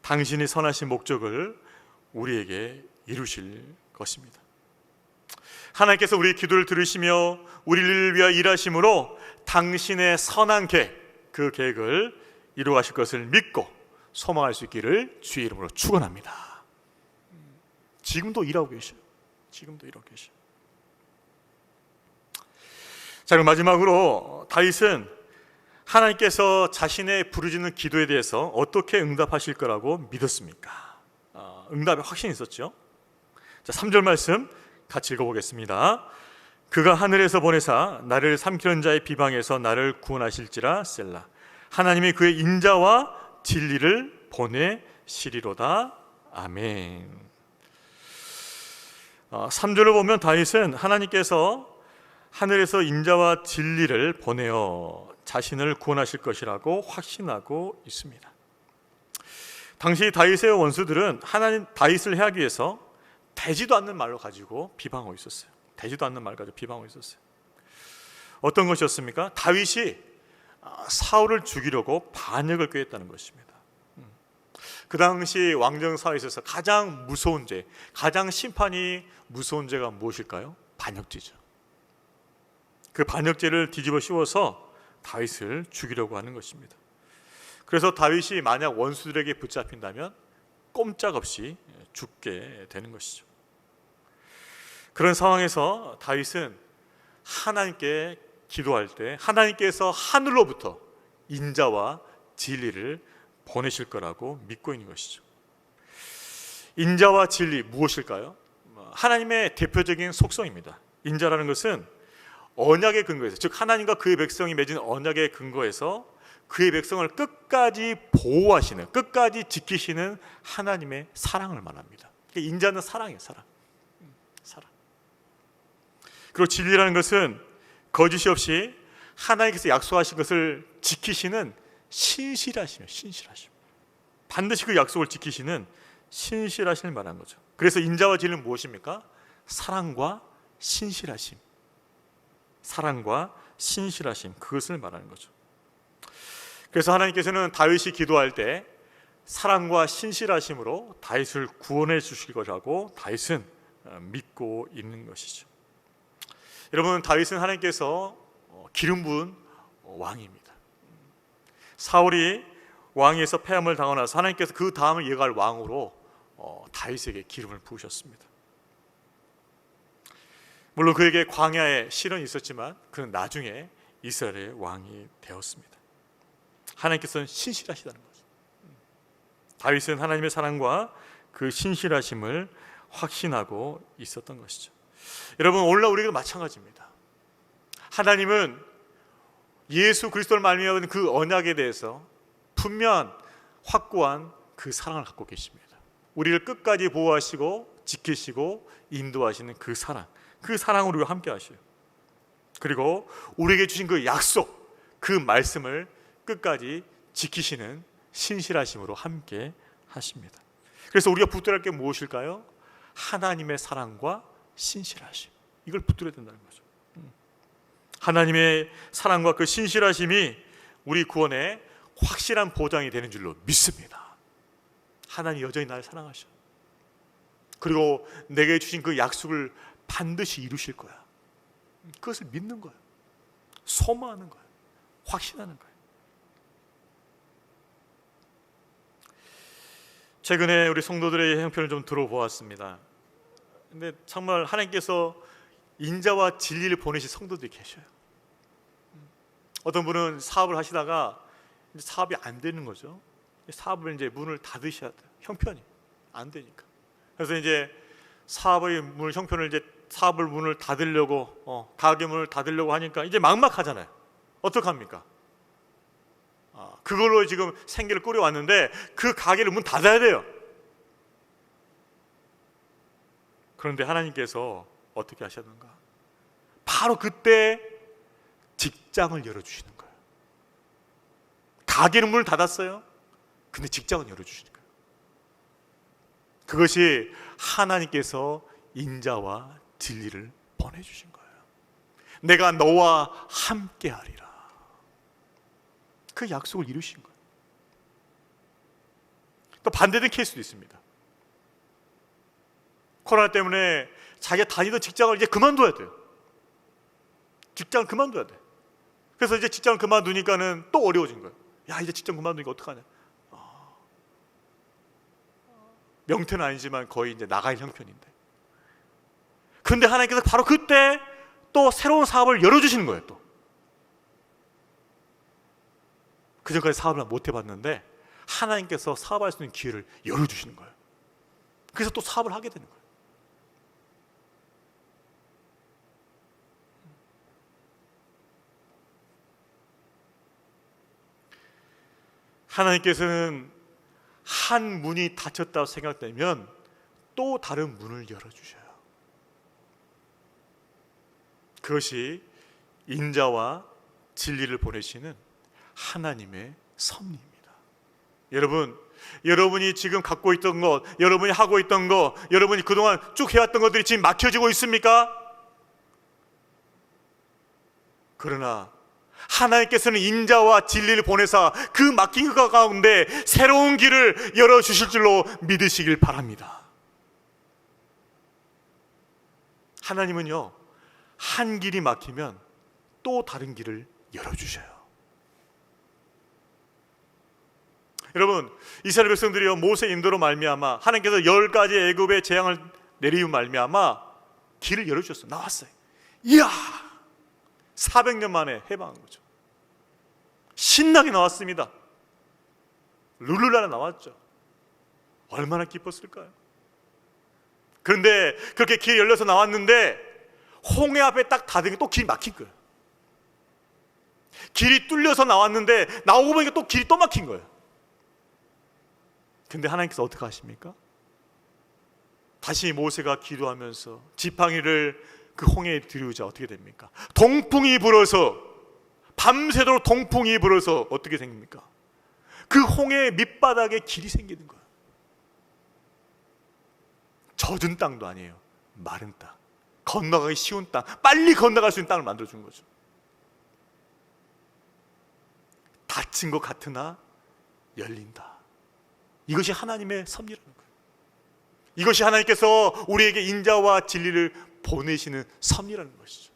S3: 당신이 선하신 목적을 우리에게 이루실 것입니다. 하나님께서 우리의 기도를 들으시며 우리를 위하여 일하심으로 당신의 선한 계획, 그 계획을 이루어 가실 것을 믿고 소망할 수 있기를 주의 이름으로 축원합니다. 지금도 일하고 계셔요. 지금도 일하고 계셔요. 자, 그럼 마지막으로 다윗은 하나님께서 자신의 부르짖는 기도에 대해서 어떻게 응답하실 거라고 믿었습니까? 응답에 확신이 있었죠. 자, 3절 말씀 같이 읽어보겠습니다. 그가 하늘에서 보내사 나를 삼키는 자의 비방에서 나를 구원하실지라 셀라. 하나님이 그의 인자와 진리를 보내시리로다. 아멘. 3절을 보면 다윗은 하나님께서 하늘에서 인자와 진리를 보내어 자신을 구원하실 것이라고 확신하고 있습니다. 당시 다윗의 원수들은 하나님 다윗을 해하기 위해서 되지도 않는 말로 가지고 비방하고 있었어요. 되지도 않는 말 가지고 비방하고 있었어요. 어떤 것이었습니까? 다윗이 사울을 죽이려고 반역을 꾀했다는 것입니다. 그 당시 왕정 사회에 있어서 가장 무서운 죄, 가장 심판이 무서운 죄가 무엇일까요? 반역죄죠. 그 반역죄를 뒤집어 씌워서 다윗을 죽이려고 하는 것입니다. 그래서 다윗이 만약 원수들에게 붙잡힌다면 꼼짝없이 죽게 되는 것이죠. 그런 상황에서 다윗은 하나님께 기도할 때 하나님께서 하늘로부터 인자와 진리를 보내실 거라고 믿고 있는 것이죠. 인자와 진리 무엇일까요? 하나님의 대표적인 속성입니다. 인자라는 것은 언약의 근거에서, 즉 하나님과 그의 백성이 맺은 언약의 근거에서 그의 백성을 끝까지 보호하시는, 끝까지 지키시는 하나님의 사랑을 말합니다. 인자는 사랑이에요. 사랑. 그리고 진리라는 것은 거짓이 없이 하나님께서 약속하신 것을 지키시는 신실하심이에요. 신실하심. 반드시 그 약속을 지키시는 신실하심을 말하는 거죠. 그래서 인자와 진리는 무엇입니까? 사랑과 신실하심. 사랑과 신실하심, 그것을 말하는 거죠. 그래서 하나님께서는 다윗이 기도할 때 사랑과 신실하심으로 다윗을 구원해 주실 것이라고 다윗은 믿고 있는 것이죠. 여러분, 다윗은 하나님께서 기름 부은 왕입니다. 사울이 왕위에서 폐함을 당하고 나서 하나님께서 그 다음을 이어갈 왕으로 다윗에게 기름을 부으셨습니다. 물론 그에게 광야에 시련이 있었지만 그는 나중에 이스라엘의 왕이 되었습니다. 하나님께서는 신실하시다는 거죠. 다윗은 하나님의 사랑과 그 신실하심을 확신하고 있었던 것이죠. 여러분, 오늘날 우리가 마찬가지입니다. 하나님은 예수 그리스도를 말미암은 그 언약에 대해서 분명한 확고한 그 사랑을 갖고 계십니다. 우리를 끝까지 보호하시고 지키시고 인도하시는 그 사랑, 그 사랑으로 우리와 함께 하셔요. 그리고 우리에게 주신 그 약속, 그 말씀을 끝까지 지키시는 신실하심으로 함께 하십니다. 그래서 우리가 붙들어야 할 게 무엇일까요? 하나님의 사랑과 신실하심, 이걸 붙들어야 된다는 거죠. 하나님의 사랑과 그 신실하심이 우리 구원의 확실한 보장이 되는 줄로 믿습니다. 하나님 여전히 나를 사랑하셔. 그리고 내게 주신 그 약속을 반드시 이루실 거야. 그것을 믿는 거예요. 소망하는 거예요. 확신하는 거예요. 최근에 우리 성도들의 형편을 좀 들어보았습니다. 근데 정말 하나님께서 인자와 진리를 보내신 성도들이 계셔요. 어떤 분은 사업을 하시다가 이제 사업이 안 되는 거죠. 사업을 이제 문을 닫으셔야 돼요. 형편이 안 되니까. 그래서 이제 사업의 문을, 형편을 이제 사업을 문을 닫으려고 가게 문을 닫으려고 하니까 이제 막막하잖아요. 어떡합니까? 그걸로 지금 생계를 꾸려왔는데 그 가게를 문 닫아야 돼요. 그런데 하나님께서 어떻게 하셨는가? 바로 그때 직장을 열어주시는 거예요. 가게는 문을 닫았어요. 근데 직장은 열어주시는 거예요. 그것이 하나님께서 인자와 진리를 보내주신 거예요. 내가 너와 함께하리라. 그 약속을 이루신 거예요. 또 반대된 케이스도 있습니다. 코로나 때문에 자기가 다니던 직장을 이제 그만둬야 돼요. 직장을 그만둬야 돼. 그래서 이제 직장을 그만두니까는 또 어려워진 거예요. 야, 이제 직장 그만두니까 어떡하냐. 명태는 아니지만 거의 이제 나갈 형편인데. 그런데 하나님께서 바로 그때 또 새로운 사업을 열어주시는 거예요. 또 그전까지 사업을 못 해봤는데 하나님께서 사업할 수 있는 기회를 열어주시는 거예요. 그래서 또 사업을 하게 되는 거예요. 하나님께서는 한 문이 닫혔다고 생각되면 또 다른 문을 열어주셔요. 그것이 인자와 진리를 보내시는 하나님의 섭리입니다. 여러분, 여러분이 지금 갖고 있던 것, 여러분이 하고 있던 것, 여러분이 그동안 쭉 해왔던 것들이 지금 막혀지고 있습니까? 그러나 하나님께서는 인자와 진리를 보내사 그 막힌 것 가운데 새로운 길을 열어주실 줄로 믿으시길 바랍니다. 하나님은요, 한 길이 막히면 또 다른 길을 열어주셔요. 여러분, 이스라엘 백성들이요, 모세 인도로 말미암아 하나님께서 10가지 애굽의 재앙을 내리운 말미암아 길을 열어주셨어요. 나왔어요. 이야, 400년 만에 해방한 거죠. 신나게 나왔습니다. 룰루라라 나왔죠. 얼마나 기뻤을까요? 그런데 그렇게 길이 열려서 나왔는데 홍해 앞에 딱 닫은 게 또 길이 막힌 거예요. 길이 뚫려서 나왔는데 나오고 보니까 또 길이 또 막힌 거예요. 근데 하나님께서 어떻게 하십니까? 다시 모세가 기도하면서 지팡이를 그 홍해에 들이우자 어떻게 됩니까? 동풍이 불어서, 밤새도록 동풍이 불어서 어떻게 생깁니까? 그 홍해 밑바닥에 길이 생기는 거예요. 젖은 땅도 아니에요. 마른 땅, 건너가기 쉬운 땅, 빨리 건너갈 수 있는 땅을 만들어준 거죠. 닫힌 것 같으나 열린다. 이것이 하나님의 섭리라는 거예요. 이것이 하나님께서 우리에게 인자와 진리를 보내시는 섭리라는 것이죠.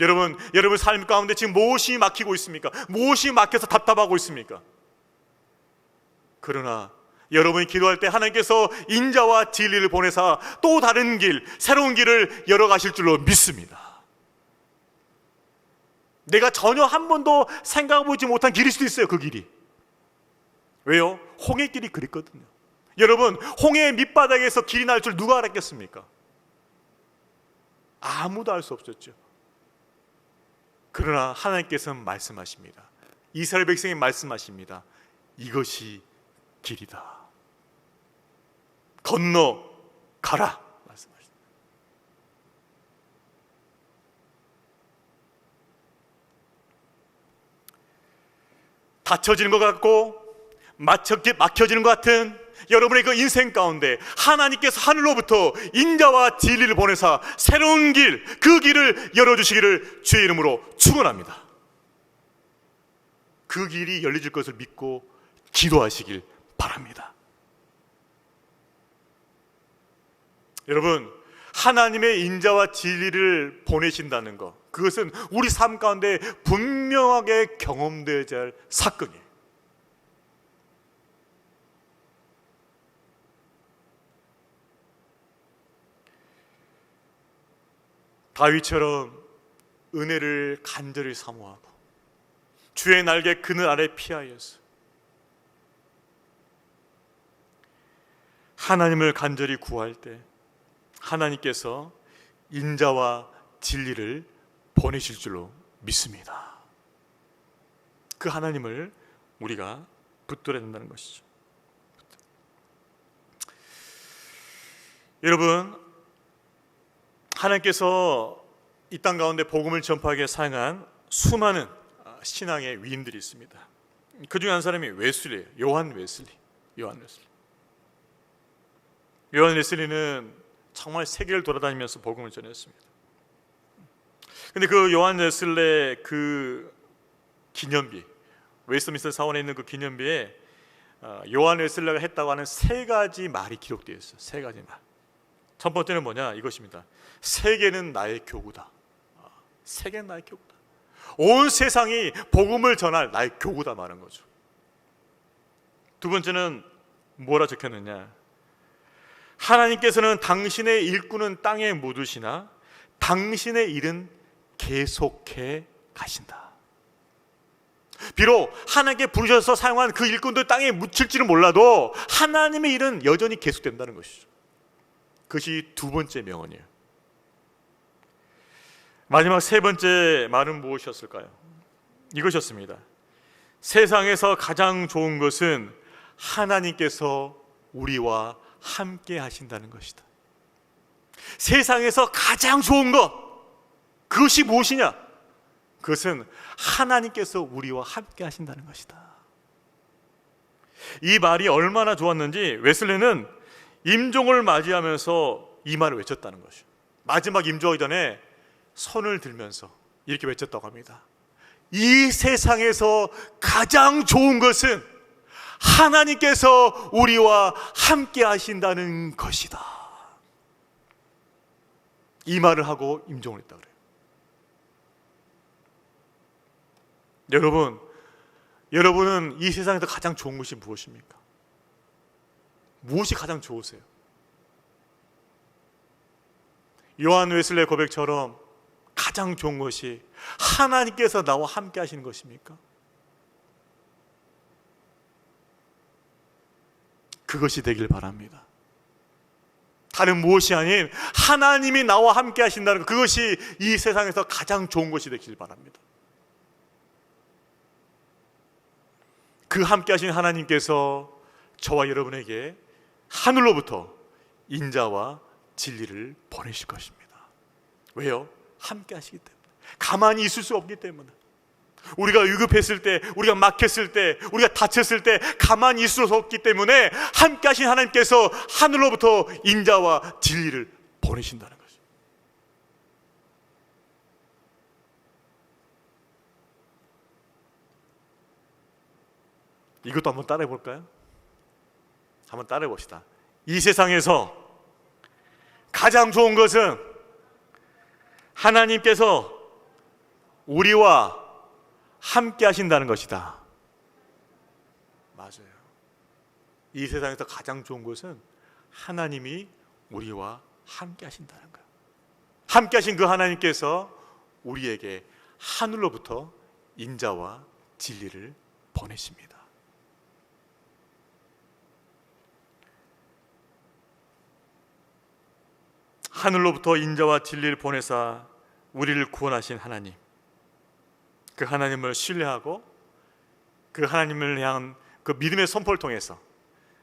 S3: 여러분 삶 가운데 지금 무엇이 막히고 있습니까? 무엇이 막혀서 답답하고 있습니까? 그러나 여러분이 기도할 때 하나님께서 인자와 진리를 보내사 또 다른 길, 새로운 길을 열어가실 줄로 믿습니다. 내가 전혀 한 번도 생각해보지 못한 길일 수도 있어요. 그 길이. 왜요? 홍해길이 그랬거든요. 여러분, 홍해 밑바닥에서 길이 날 줄 누가 알았겠습니까? 아무도 알 수 없었죠. 그러나 하나님께서는 말씀하십니다. 이스라엘 백성이 말씀하십니다. 이것이 길이다. 건너가라 말씀하십니다. 닫혀지는 것 같고 막혀지는 것 같은 여러분의 그 인생 가운데 하나님께서 하늘로부터 인자와 진리를 보내사 새로운 길, 그 길을 열어주시기를 주의 이름으로 축원합니다. 그 길이 열려질 것을 믿고 기도하시길 바랍니다. 여러분, 하나님의 인자와 진리를 보내신다는 것, 그것은 우리 삶 가운데 분명하게 경험되어야 할 사건이에요. 다윗처럼 은혜를 간절히 사모하고 주의 날개 그늘 아래 피하여서 하나님을 간절히 구할 때 하나님께서 인자와 진리를 보내실 줄로 믿습니다. 그 하나님을 우리가 붙들어야 된다는 것이죠. 여러분, 하나님께서 이 땅 가운데 복음을 전파하기에 사용한 수많은 신앙의 위인들이 있습니다. 그 중에 한 사람이 웨슬리예요. 요한 웨슬리는 정말 세계를 돌아다니면서 복음을 전했습니다. 근데 그 요한 웨슬리의 그 기념비, 웨스트민스터 사원에 있는 그 기념비에 요한 웨슬리가 했다고 하는 3가지 말이 기록되어 있어요. 3가지 말. 첫 번째는 뭐냐? 이것입니다. 세계는 나의 교구다. 세계는 나의 교구다. 온 세상이 복음을 전할 나의 교구다 말한 거죠. 두 번째는 뭐라 적혔느냐? 하나님께서는 당신의 일꾼은 땅에 묻으시나 당신의 일은 계속해 가신다. 비록 하나님께 부르셔서 사용한 그 일꾼들 땅에 묻힐지는 몰라도 하나님의 일은 여전히 계속된다는 것이죠. 그것이 두 번째 명언이에요. 마지막 3번째 말은 무엇이었을까요? 이것이었습니다. 세상에서 가장 좋은 것은 하나님께서 우리와 함께 하신다는 것이다. 세상에서 가장 좋은 것, 그것이 무엇이냐? 그것은 하나님께서 우리와 함께 하신다는 것이다. 이 말이 얼마나 좋았는지 웨슬리는 임종을 맞이하면서 이 말을 외쳤다는 것이죠. 마지막 임종하기 전에 손을 들면서 이렇게 외쳤다고 합니다. 이 세상에서 가장 좋은 것은 하나님께서 우리와 함께 하신다는 것이다. 이 말을 하고 임종을 했다 그래요. 여러분은 이 세상에서 가장 좋은 것이 무엇입니까? 무엇이 가장 좋으세요? 요한 웨슬레의 고백처럼 가장 좋은 것이 하나님께서 나와 함께 하시는 것입니까? 그것이 되길 바랍니다. 다른 무엇이 아닌 하나님이 나와 함께 하신다는 것, 그것이 이 세상에서 가장 좋은 것이 되길 바랍니다. 그 함께 하신 하나님께서 저와 여러분에게 하늘로부터 인자와 진리를 보내실 것입니다. 왜요? 함께 하시기 때문에. 가만히 있을 수 없기 때문에. 우리가 위급했을 때, 우리가 막혔을 때, 우리가 다쳤을 때 가만히 있을 수 없기 때문에 함께 하신 하나님께서 하늘로부터 인자와 진리를 보내신다는 거죠. 이것도 한번 따라해 볼까요? 한번 따라해 봅시다. 이 세상에서 가장 좋은 것은 하나님께서 우리와 함께 하신다는 것이다. 맞아요. 이 세상에서 가장 좋은 것은 하나님이 우리와 함께 하신다는 거예요. 함께 하신 그 하나님께서 우리에게 하늘로부터 인자와 진리를 보내십니다. 하늘로부터 인자와 진리를 보내사 우리를 구원하신 하나님, 그 하나님을 신뢰하고 그 하나님을 향한 그 믿음의 선포를 통해서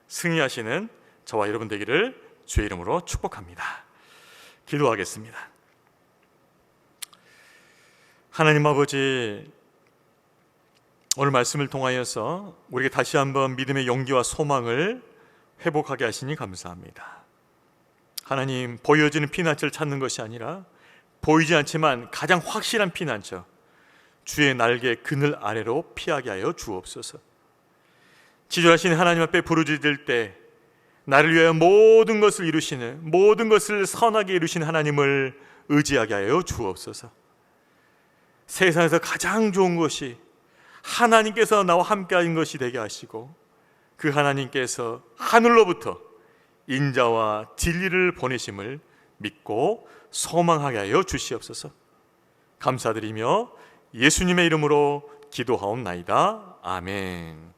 S3: 승리하시는 저와 여러분 되기를 주의 이름으로 축복합니다. 기도하겠습니다. 하나님 아버지, 오늘 말씀을 통하여서 우리에게 다시 한번 믿음의 용기와 소망을 회복하게 하시니 감사합니다. 하나님, 보여지는 피난처를 찾는 것이 아니라 보이지 않지만 가장 확실한 피난처, 주의 날개 그늘 아래로 피하게 하여 주옵소서. 지존하신 하나님 앞에 부르짖을 때 나를 위하여 모든 것을 이루시는, 모든 것을 선하게 이루시는 하나님을 의지하게 하여 주옵소서. 세상에서 가장 좋은 것이 하나님께서 나와 함께 하신 것이 되게 하시고, 그 하나님께서 하늘로부터 인자와 진리를 보내심을 믿고 소망하게 하여 주시옵소서. 감사드리며 예수님의 이름으로 기도하옵나이다. 아멘.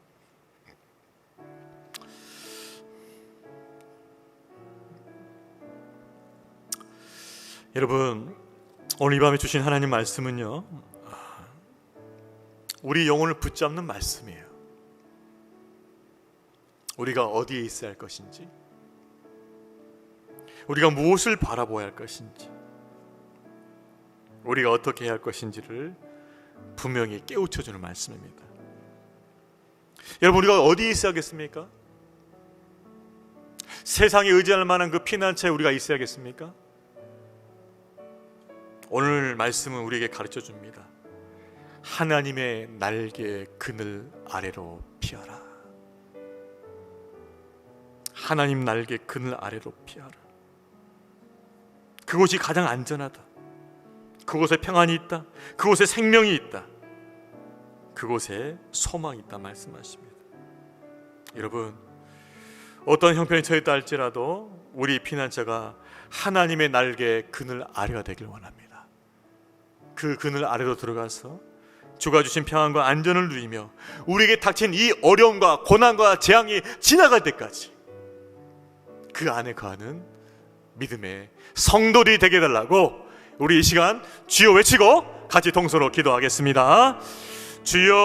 S3: 여러분, 오늘 이 밤에 주신 하나님 말씀은요, 우리 영혼을 붙잡는 말씀이에요. 우리가 어디에 있어야 할 것인지, 우리가 무엇을 바라보아야 할 것인지, 우리가 어떻게 해야 할 것인지를 분명히 깨우쳐주는 말씀입니다. 여러분, 우리가 어디에 있어야겠습니까? 세상에 의지할 만한 그 피난처에 우리가 있어야겠습니까? 오늘 말씀은 우리에게 가르쳐 줍니다. 하나님의 날개 그늘 아래로 피하라. 하나님 날개 그늘 아래로 피하라. 그곳이 가장 안전하다. 그곳에 평안이 있다. 그곳에 생명이 있다. 그곳에 소망이 있다 말씀하십니다. 여러분, 어떤 형편에 처했다 할지라도 우리 피난처가 하나님의 날개 그늘 아래가 되길 원합니다. 그 그늘 아래로 들어가서 주가 주신 평안과 안전을 누리며 우리에게 닥친 이 어려움과 고난과 재앙이 지나갈 때까지 그 안에 거하는 믿음의 성도들이 되게 해달라고 우리 이 시간 주여 외치고 같이 동서로 기도하겠습니다. 주여,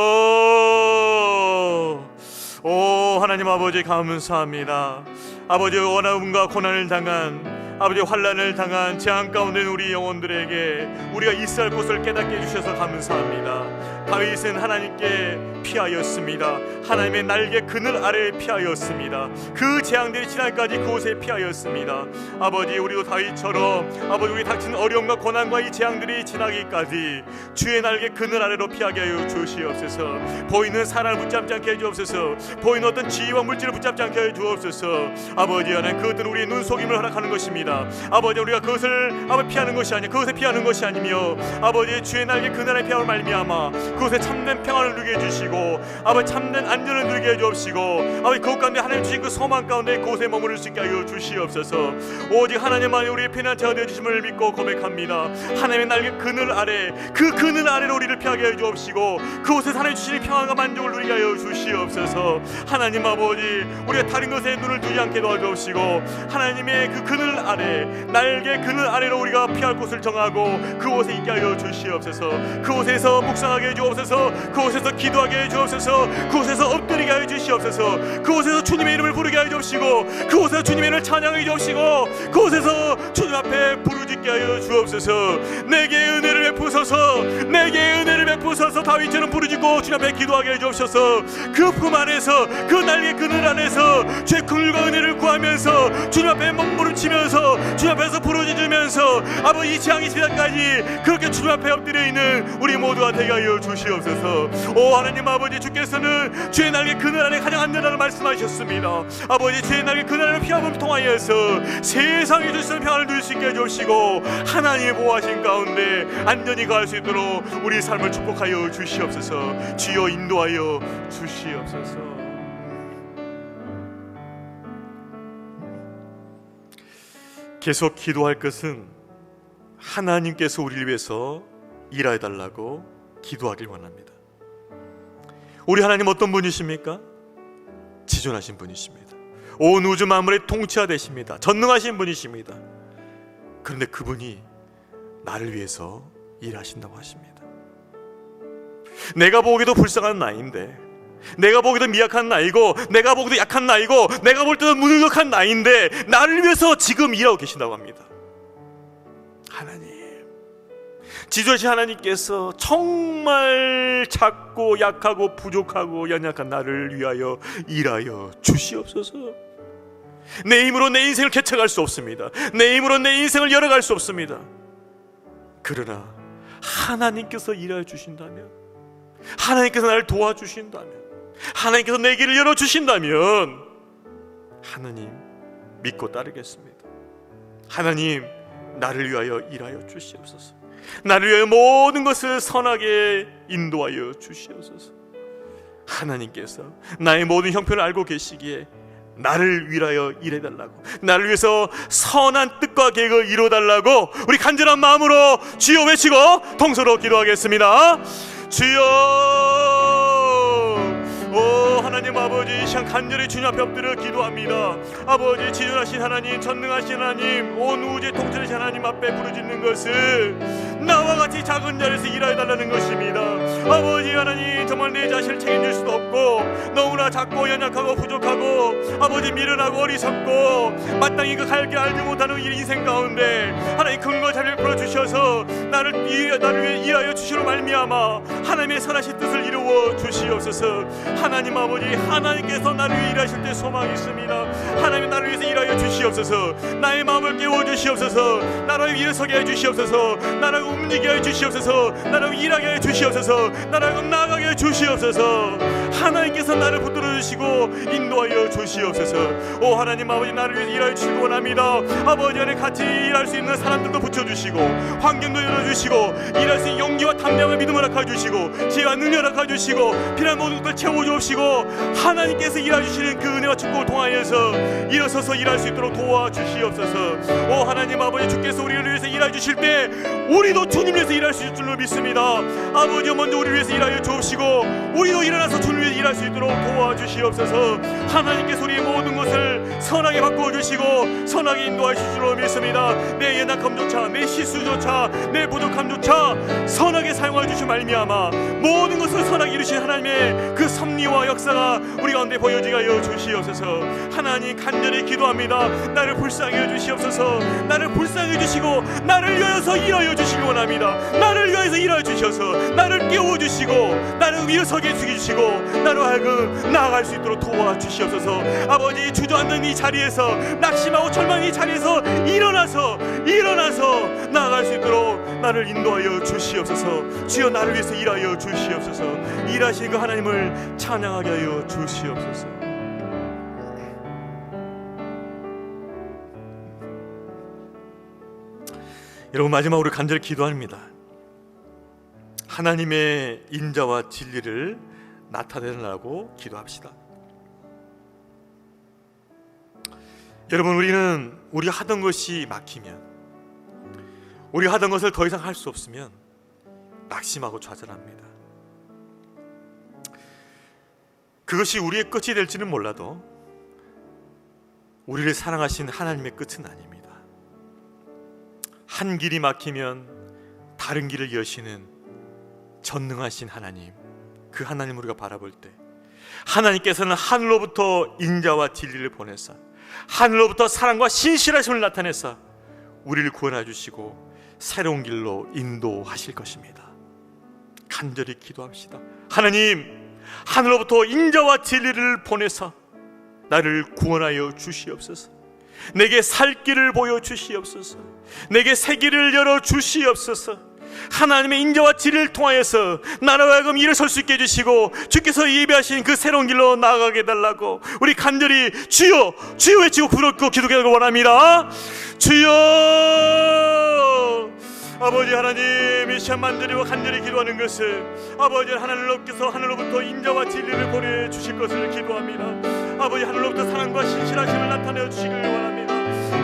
S3: 오 하나님 아버지 감사합니다. 아버지, 어려움과 고난을 당한 아버지 환난을 당한 재앙 가운데 있는 우리 영혼들에게 우리가 있어야 할 곳을 깨닫게 해주셔서 감사합니다. 다윗은 하나님께 피하였습니다. 하나님의 날개 그늘 아래에 피하였습니다. 그 재앙들이 지날까지 그곳에 피하였습니다. 아버지 우리도 다윗처럼 아버지 우리 닥친 어려움과 고난과 이 재앙들이 지나기까지 주의 날개 그늘 아래로 피하게 하여 주시옵소서. 보이는 사람을 붙잡지 않게 해주옵소서. 보이는 어떤 지위와 물질을 붙잡지 않게 해주옵소서. 아버지 하나님 그것들은 우리의 눈속임을 허락하는 것입니다. 아버지 우리가 그것을 피하는 것이 아니라 그것에 피하는 것이 아니며 아버지 주의 날개 그늘에 피함을 말미암아 그곳에 참된 평안을 누리게 해주시고 아버지 참된 안전을 누리게 해주옵시고 아버지 그곳 가운데 하나님 주신 그 소망 가운데 그곳에 머무를 수 있게 하여 주시옵소서. 오직 하나님만이 우리의 피난처가 되어주심을 믿고 고백합니다. 하나님의 날개 그늘 아래 그 그늘 아래로 우리를 피하게 해주옵시고 그곳에서 하나님 주시는 평안과 만족을 누리게 하여 주시옵소서. 하나님 아버지 우리가 다른 것에 눈을 두지 않게 도와주옵시고 하나님의 그 그늘 아래 날개 그늘 아래로 우리가 피할 곳을 정하고 그곳에 있게 하여 주시옵소서. 그곳에서 묵상하게 해주옵소서. 그곳에서 기도하게 해주옵소서. 그곳에서 엎드리게 하여 주시옵소서. 그곳에서 주님의 이름을 부르게 하여 주옵시고 그곳에서 주님의 이름을 찬양해 주옵시고 그곳에서 주님 앞에 부르짖게 하여 주옵소서. 내게 은혜를 베푸소서. 내게 은혜를 베푸소서. 다윗처럼 부르짖고 주님 앞에 기도하게 해 주옵소서. 그 품 안에서 그 날개 그늘 안에서 주의 긍휼과 은혜를 구하면서 주님 앞에 몸부림치면서 주님 앞에서 부르짖으면서 아버지 이 재앙이 지날까지 그렇게 주님 앞에 엎드려 있는 우리 모두가 되게 하여 주시옵소서. 오 하나님 아버지 주께서는 주의 날개 그늘 안에 가장 안전하다고 말씀하셨습니다. 아버지 주의 날개 그늘 안에 피함을 통하여서 세상에 주시는 평안을 누릴 수 있게 해주시고 하나님의 보호하신 가운데 안전히 거할 수 있도록 우리 삶을 축복하여 주시옵소서. 주여 인도하여 주시옵소서. 계속 기도할 것은 하나님께서 우리를 위해서 일하여 달라고 기도하길 원합니다. 우리 하나님 어떤 분이십니까? 지존하신 분이십니다. 온 우주 만물의 통치자 되십니다. 전능하신 분이십니다. 그런데 그분이 나를 위해서 일하신다고 하십니다. 내가 보기도 불쌍한 나인데, 내가 보기도 미약한 나이고, 내가 보기도 약한 나이고, 내가 볼 때도 무능력한 나인데 나를 위해서 지금 일하고 계신다고 합니다. 하나님, 지존하신 하나님께서 정말 작고 약하고 부족하고 연약한 나를 위하여 일하여 주시옵소서. 내 힘으로 내 인생을 개척할 수 없습니다. 내 힘으로 내 인생을 열어갈 수 없습니다. 그러나 하나님께서 일하여 주신다면, 하나님께서 나를 도와주신다면, 하나님께서 내 길을 열어주신다면 하나님 믿고 따르겠습니다. 하나님 나를 위하여 일하여 주시옵소서. 나를 위하여 모든 것을 선하게 인도하여 주시옵소서. 하나님께서 나의 모든 형편을 알고 계시기에 나를 위하여 일해달라고, 나를 위해서 선한 뜻과 계획을 이루어달라고 우리 간절한 마음으로 주여 외치고 통서로 기도하겠습니다. 주여, 오 하나님 아버지, 이 시간 간절히 주님 앞에 엎드려 기도합니다. 아버지 지존하신 하나님, 전능하신 하나님, 온 우주의 통치하신 하나님 앞에 부르짖는 것은 나와 같이 작은 자리에서 일하여 달라는 것입니다. 아버지 하나님, 정말 내 자신을 책임질 수도 없고 너무나 작고 연약하고 부족하고 아버지 미련하고 어리석고 마땅히 그 갈 길 알지 못하는 이 인생 가운데 하나님 근거 잘 베풀어 주셔서 나를 위해 일하여 주시로 말미암아 하나님의 선하신 뜻을 이루어 주시옵소서. 하나님 아버지, 하나님께서 나를 위해 일하실 때 소망이 있습니다. 하나님 나를 위해서 일하여 주시옵소서. 나의 마음을 깨워 주시옵소서. 나를 일어서게 해 주시옵소서. 나를 움직이게 해 주시옵소서. 나를 일하게 해 주시옵소서. 나를 나아가게 해 주시옵소서. 하나님께서 나를 붙들어 주시고 인도하여 주시옵소서. 오 하나님 아버지, 나를 위해서 일하여 주시기 원합니다. 아버지 안에 같이 일할 수 있는 사람들도 붙여주시고 환경도 열어주시고 일할 수 있는 용기와 탐량을 믿음을 허락해주시고 지혜와 능력을 허락해주시고 필요한 모든 것들 채워주시고 하나님께서 일해주시는 그 은혜와 축복을 통하여서 일어서서 일할 수 있도록 도와주시옵소서. 오 하나님 아버지, 주께서 우리를 위해서 일해주실 때 우리도 주님 위해서 일할 수 있을 줄로 믿습니다. 아버지, 먼저 우리 위해서 일하여 주옵시고 우리도 일어나서 주님 위해서 일할 수 있도록 도와주시옵소서. 하나님께서 우리의 모든 것을 선하게 바꿔주시고 선하게 인도하실 줄로 믿습니다. 내 연약함조차, 내 실수조차, 내 부족함조차 선하게 사용하여 주신 말미암아 모든 것을 선하게 이루신 하나님의 그 섭리와 역사가 우리 가운데 보여지게 하여 주시옵소서. 하나님, 간절히 기도합니다. 나를 불쌍히 해 주시옵소서. 나를 불쌍히 해 주시고 나를 위하여서 일하여 주시기 원합니다. 나를 위하여서 일하여 주셔서 나를 깨워주시고 나를 일어서게 해주시고 나로 하여금 나아갈 수 있도록 도와주시옵소서. 아버지, 주저앉는 이 자리에서, 낙심하고 절망의 이 자리에서 일어나서 나아갈 수 있도록 나를 인도하여 주시옵소서. 주여, 나를 위해서 일하여 주시옵소서. 일하신 그 하나님을 찬양하게 하여 주시옵소서. 여러분, 마지막으로 간절히 기도합니다. 하나님의 인자와 진리를 나타내라고 기도합시다. 여러분, 우리는 우리가 하던 것이 막히면, 우리가 하던 것을 더 이상 할 수 없으면 낙심하고 좌절합니다. 그것이 우리의 끝이 될지는 몰라도 우리를 사랑하신 하나님의 끝은 아닙니다. 한 길이 막히면 다른 길을 여시는 전능하신 하나님, 그 하나님 우리가 바라볼 때 하나님께서는 하늘로부터 인자와 진리를 보내사 하늘로부터 사랑과 신실하심을 나타내사 우리를 구원해 주시고 새로운 길로 인도하실 것입니다. 간절히 기도합시다. 하나님, 하늘로부터 인자와 진리를 보내사 나를 구원하여 주시옵소서. 내게 살 길을 보여주시옵소서. 내게 새 길을 열어주시옵소서. 하나님의 인자와 진리를 통하여서 나로 하여금 일어설 수 있게 해주시고 주께서 예비하신 그 새로운 길로 나아가게 해달라고 우리 간절히 주여 주여 외치고 부르고 기도하기 원합니다. 주여. 아버지 하나님, 이 시간만 드리고 간절히 기도하는 것을 아버지 하늘로부터 인자와 진리를 보내주실 것을 기도합니다. 아버지, 하늘로부터 사랑과 신실하심을 나타내어 주시길 원합니다.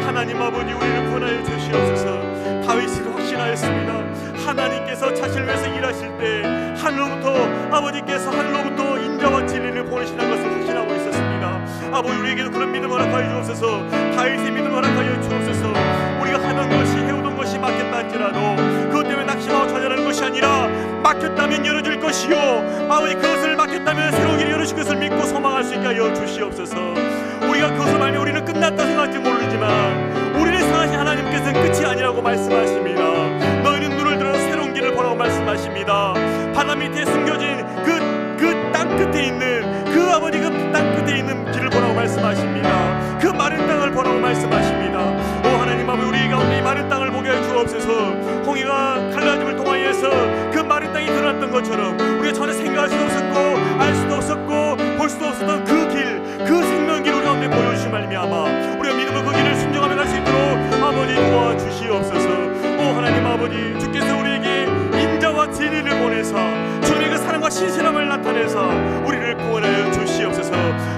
S3: 하나님 아버지, 우리를 구원하여 주시옵소서. 다윗이 확신하였습니다. 하나님께서 자신을 위해서 일하실 때 아버지께서 하늘로부터 인자와 진리를 보내시는 것을 확신하고 있었습니다. 아버지, 우리에게도 그런 믿음을 허락하여 주옵소서. 다윗의 믿음을 허락하여 주옵소서. 우리가 하던 것이, 해오던 것이 막혔다 할지라도 그것 때문에 낙심하고 좌절하는 것이 아니라 막혔다면 열어줄 것이요, 아버지 그것을 막혔다면 새로운 길을 열어줄 것을 믿고 소망할 수 있게 하여 주시옵소서. 우리가 그것을 말하면 우리는 끝났다 생각할지 모르지만 우리를 사랑하신 하나님께서는 끝이 아니라고 말씀하십니다. 너희는 눈을 들어 새로운 길을 보라고 말씀하십니다. 바다 밑에 숨겨진 그 땅 끝에 있는 그 아버지 그 땅 끝에 있는 길을 보라고 말씀하십니다. 그 마른 땅을 보라고 말씀하십니다. 오 하나님 아버지, 우리 가운데 이 마른 땅을 보게 해 주옵소서. 홍해가 갈라짐을 통하여서 그 마른 땅이 드러났던 것처럼 우리가 전혀 생각할 수도 없었고 알 수도 없었고 볼 수도 없었던 그 길, 그 생명길 우리 가운데 보여주신 말미암아 우리가 믿음으로 그 길을 순종하며 갈 수 있도록 아버지 도와주시옵소서. 오 하나님 아버지, 주께서 우리에게 인자와 진리를 보내사 주님의 그 사랑과 신실함을 나타내사 우리를 구원하여 주시옵소서.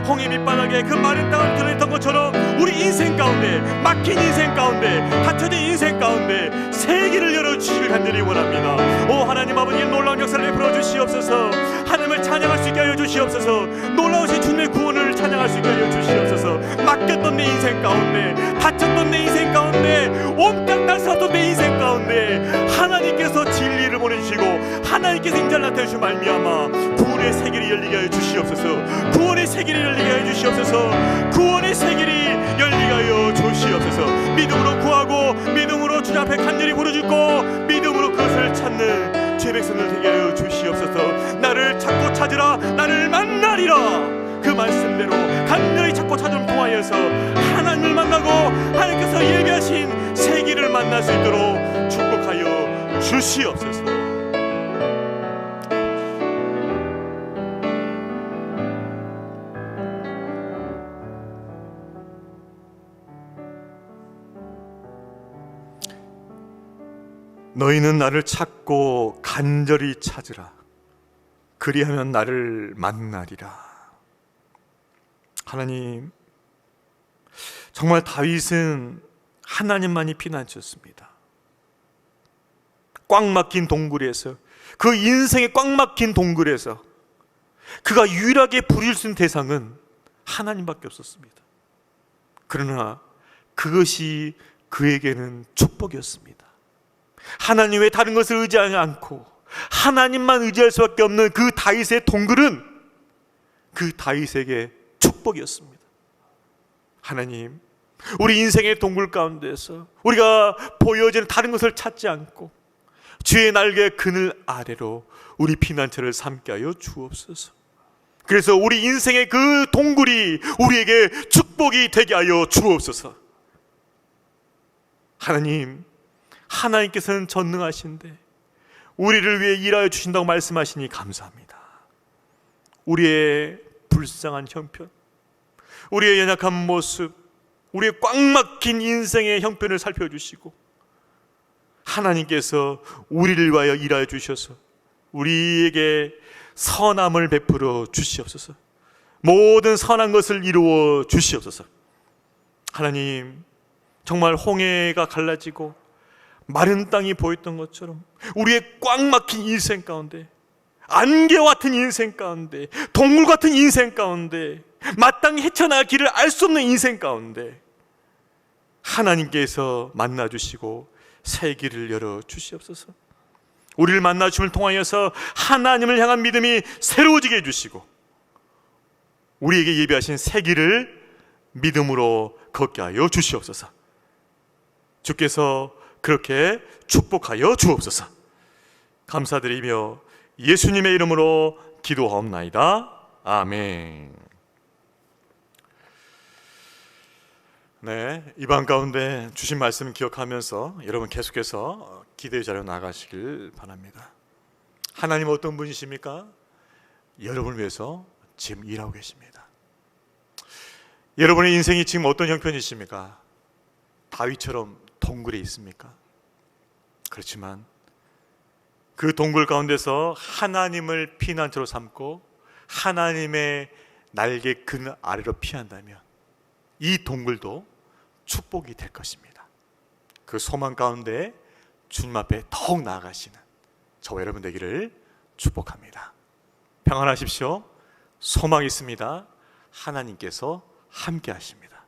S3: 홍해 밑바닥에 그 마른 땅을 드러냈던 것처럼 우리 인생 가운데, 막힌 인생 가운데, 닫혀진 인생 가운데 새 길을 열어주시길 간절히 원합니다. 오 하나님 아버지, 놀라운 역사를 베풀어 주시옵소서. 하나님을 찬양할 수 있게 하여 주시옵소서. 놀라우신 주님의 구원을 찬양할 수 있게 하여 주시옵소서. 막혔던 내 인생 가운데, 닫혔던 내 인생 가운데, 옴짝달싹했던 내 인생 가운데 하나님께서 진리를 보내주시고 하나님께서 인자를 나타내주신 말미암아 구원의 세길이 열리게 하여 주시옵소서. 구원의 세길이 열리게 하여 주시옵소서. 구원의 세길이 열리게 하여 주시옵소서. 믿음으로 구하고 믿음으로 주님 앞에 간절히 부르짖고 믿음으로 그것을 찾는 주의 백성들 되게 하여 주시옵소서. 나를 찾고 찾으라, 나를 만나리라. 그 말씀대로 간절히 찾고 찾음을 통하여서 하나님을 만나고 하나님께서 예비하신 새 길을 만날 수 있도록 축복하여 주시옵소서. 너희는 나를 찾고 간절히 찾으라. 그리하면 나를 만나리라. 하나님, 정말 다윗은 하나님만이 피난처였습니다. 꽉 막힌 동굴에서, 그 인생의 꽉 막힌 동굴에서 그가 유일하게 부릴 수 있는 대상은 하나님밖에 없었습니다. 그러나 그것이 그에게는 축복이었습니다. 하나님 외에 다른 것을 의지하지 않고 하나님만 의지할 수밖에 없는 그 다윗의 동굴은 그 다윗에게 축복이었습니다. 하나님, 우리 인생의 동굴 가운데서 우리가 보여지는 다른 것을 찾지 않고 주의 날개 그늘 아래로 우리 피난처를 삼게 하여 주옵소서. 그래서 우리 인생의 그 동굴이 우리에게 축복이 되게 하여 주옵소서. 하나님, 하나님께서는 전능하신데 우리를 위해 일하여 주신다고 말씀하시니 감사합니다. 우리의 불쌍한 형편, 우리의 연약한 모습, 우리의 꽉 막힌 인생의 형편을 살펴주시고 하나님께서 우리를 위하여 일하여 주셔서 우리에게 선함을 베풀어 주시옵소서. 모든 선한 것을 이루어 주시옵소서. 하나님, 정말 홍해가 갈라지고 마른 땅이 보였던 것처럼 우리의 꽉 막힌 인생 가운데, 안개와 같은 인생 가운데, 동물 같은 인생 가운데, 마땅히 헤쳐나갈 길을 알 수 없는 인생 가운데 하나님께서 만나주시고 새 길을 열어주시옵소서. 우리를 만나주심을 통하여서 하나님을 향한 믿음이 새로워지게 해주시고 우리에게 예비하신 새 길을 믿음으로 걷게 하여 주시옵소서. 주께서 그렇게 축복하여 주옵소서. 감사드리며 예수님의 이름으로 기도하옵나이다. 아멘. 네, 이방 가운데 주신 말씀 기억하면서 여러분 계속해서 기도의 자리로 나가시길 바랍니다. 하나님 어떤 분이십니까? 여러분을 위해서 지금 일하고 계십니다. 여러분의 인생이 지금 어떤 형편이십니까? 다윗처럼 동굴에 있습니까? 그렇지만 그 동굴 가운데서 하나님을 피난처로 삼고 하나님의 날개 그늘 아래로 피한다면 이 동굴도 축복이 될 것입니다. 그 소망 가운데 주님 앞에 더욱 나아가시는 저와 여러분 되기를 축복합니다. 평안하십시오. 소망이 있습니다. 하나님께서 함께 하십니다.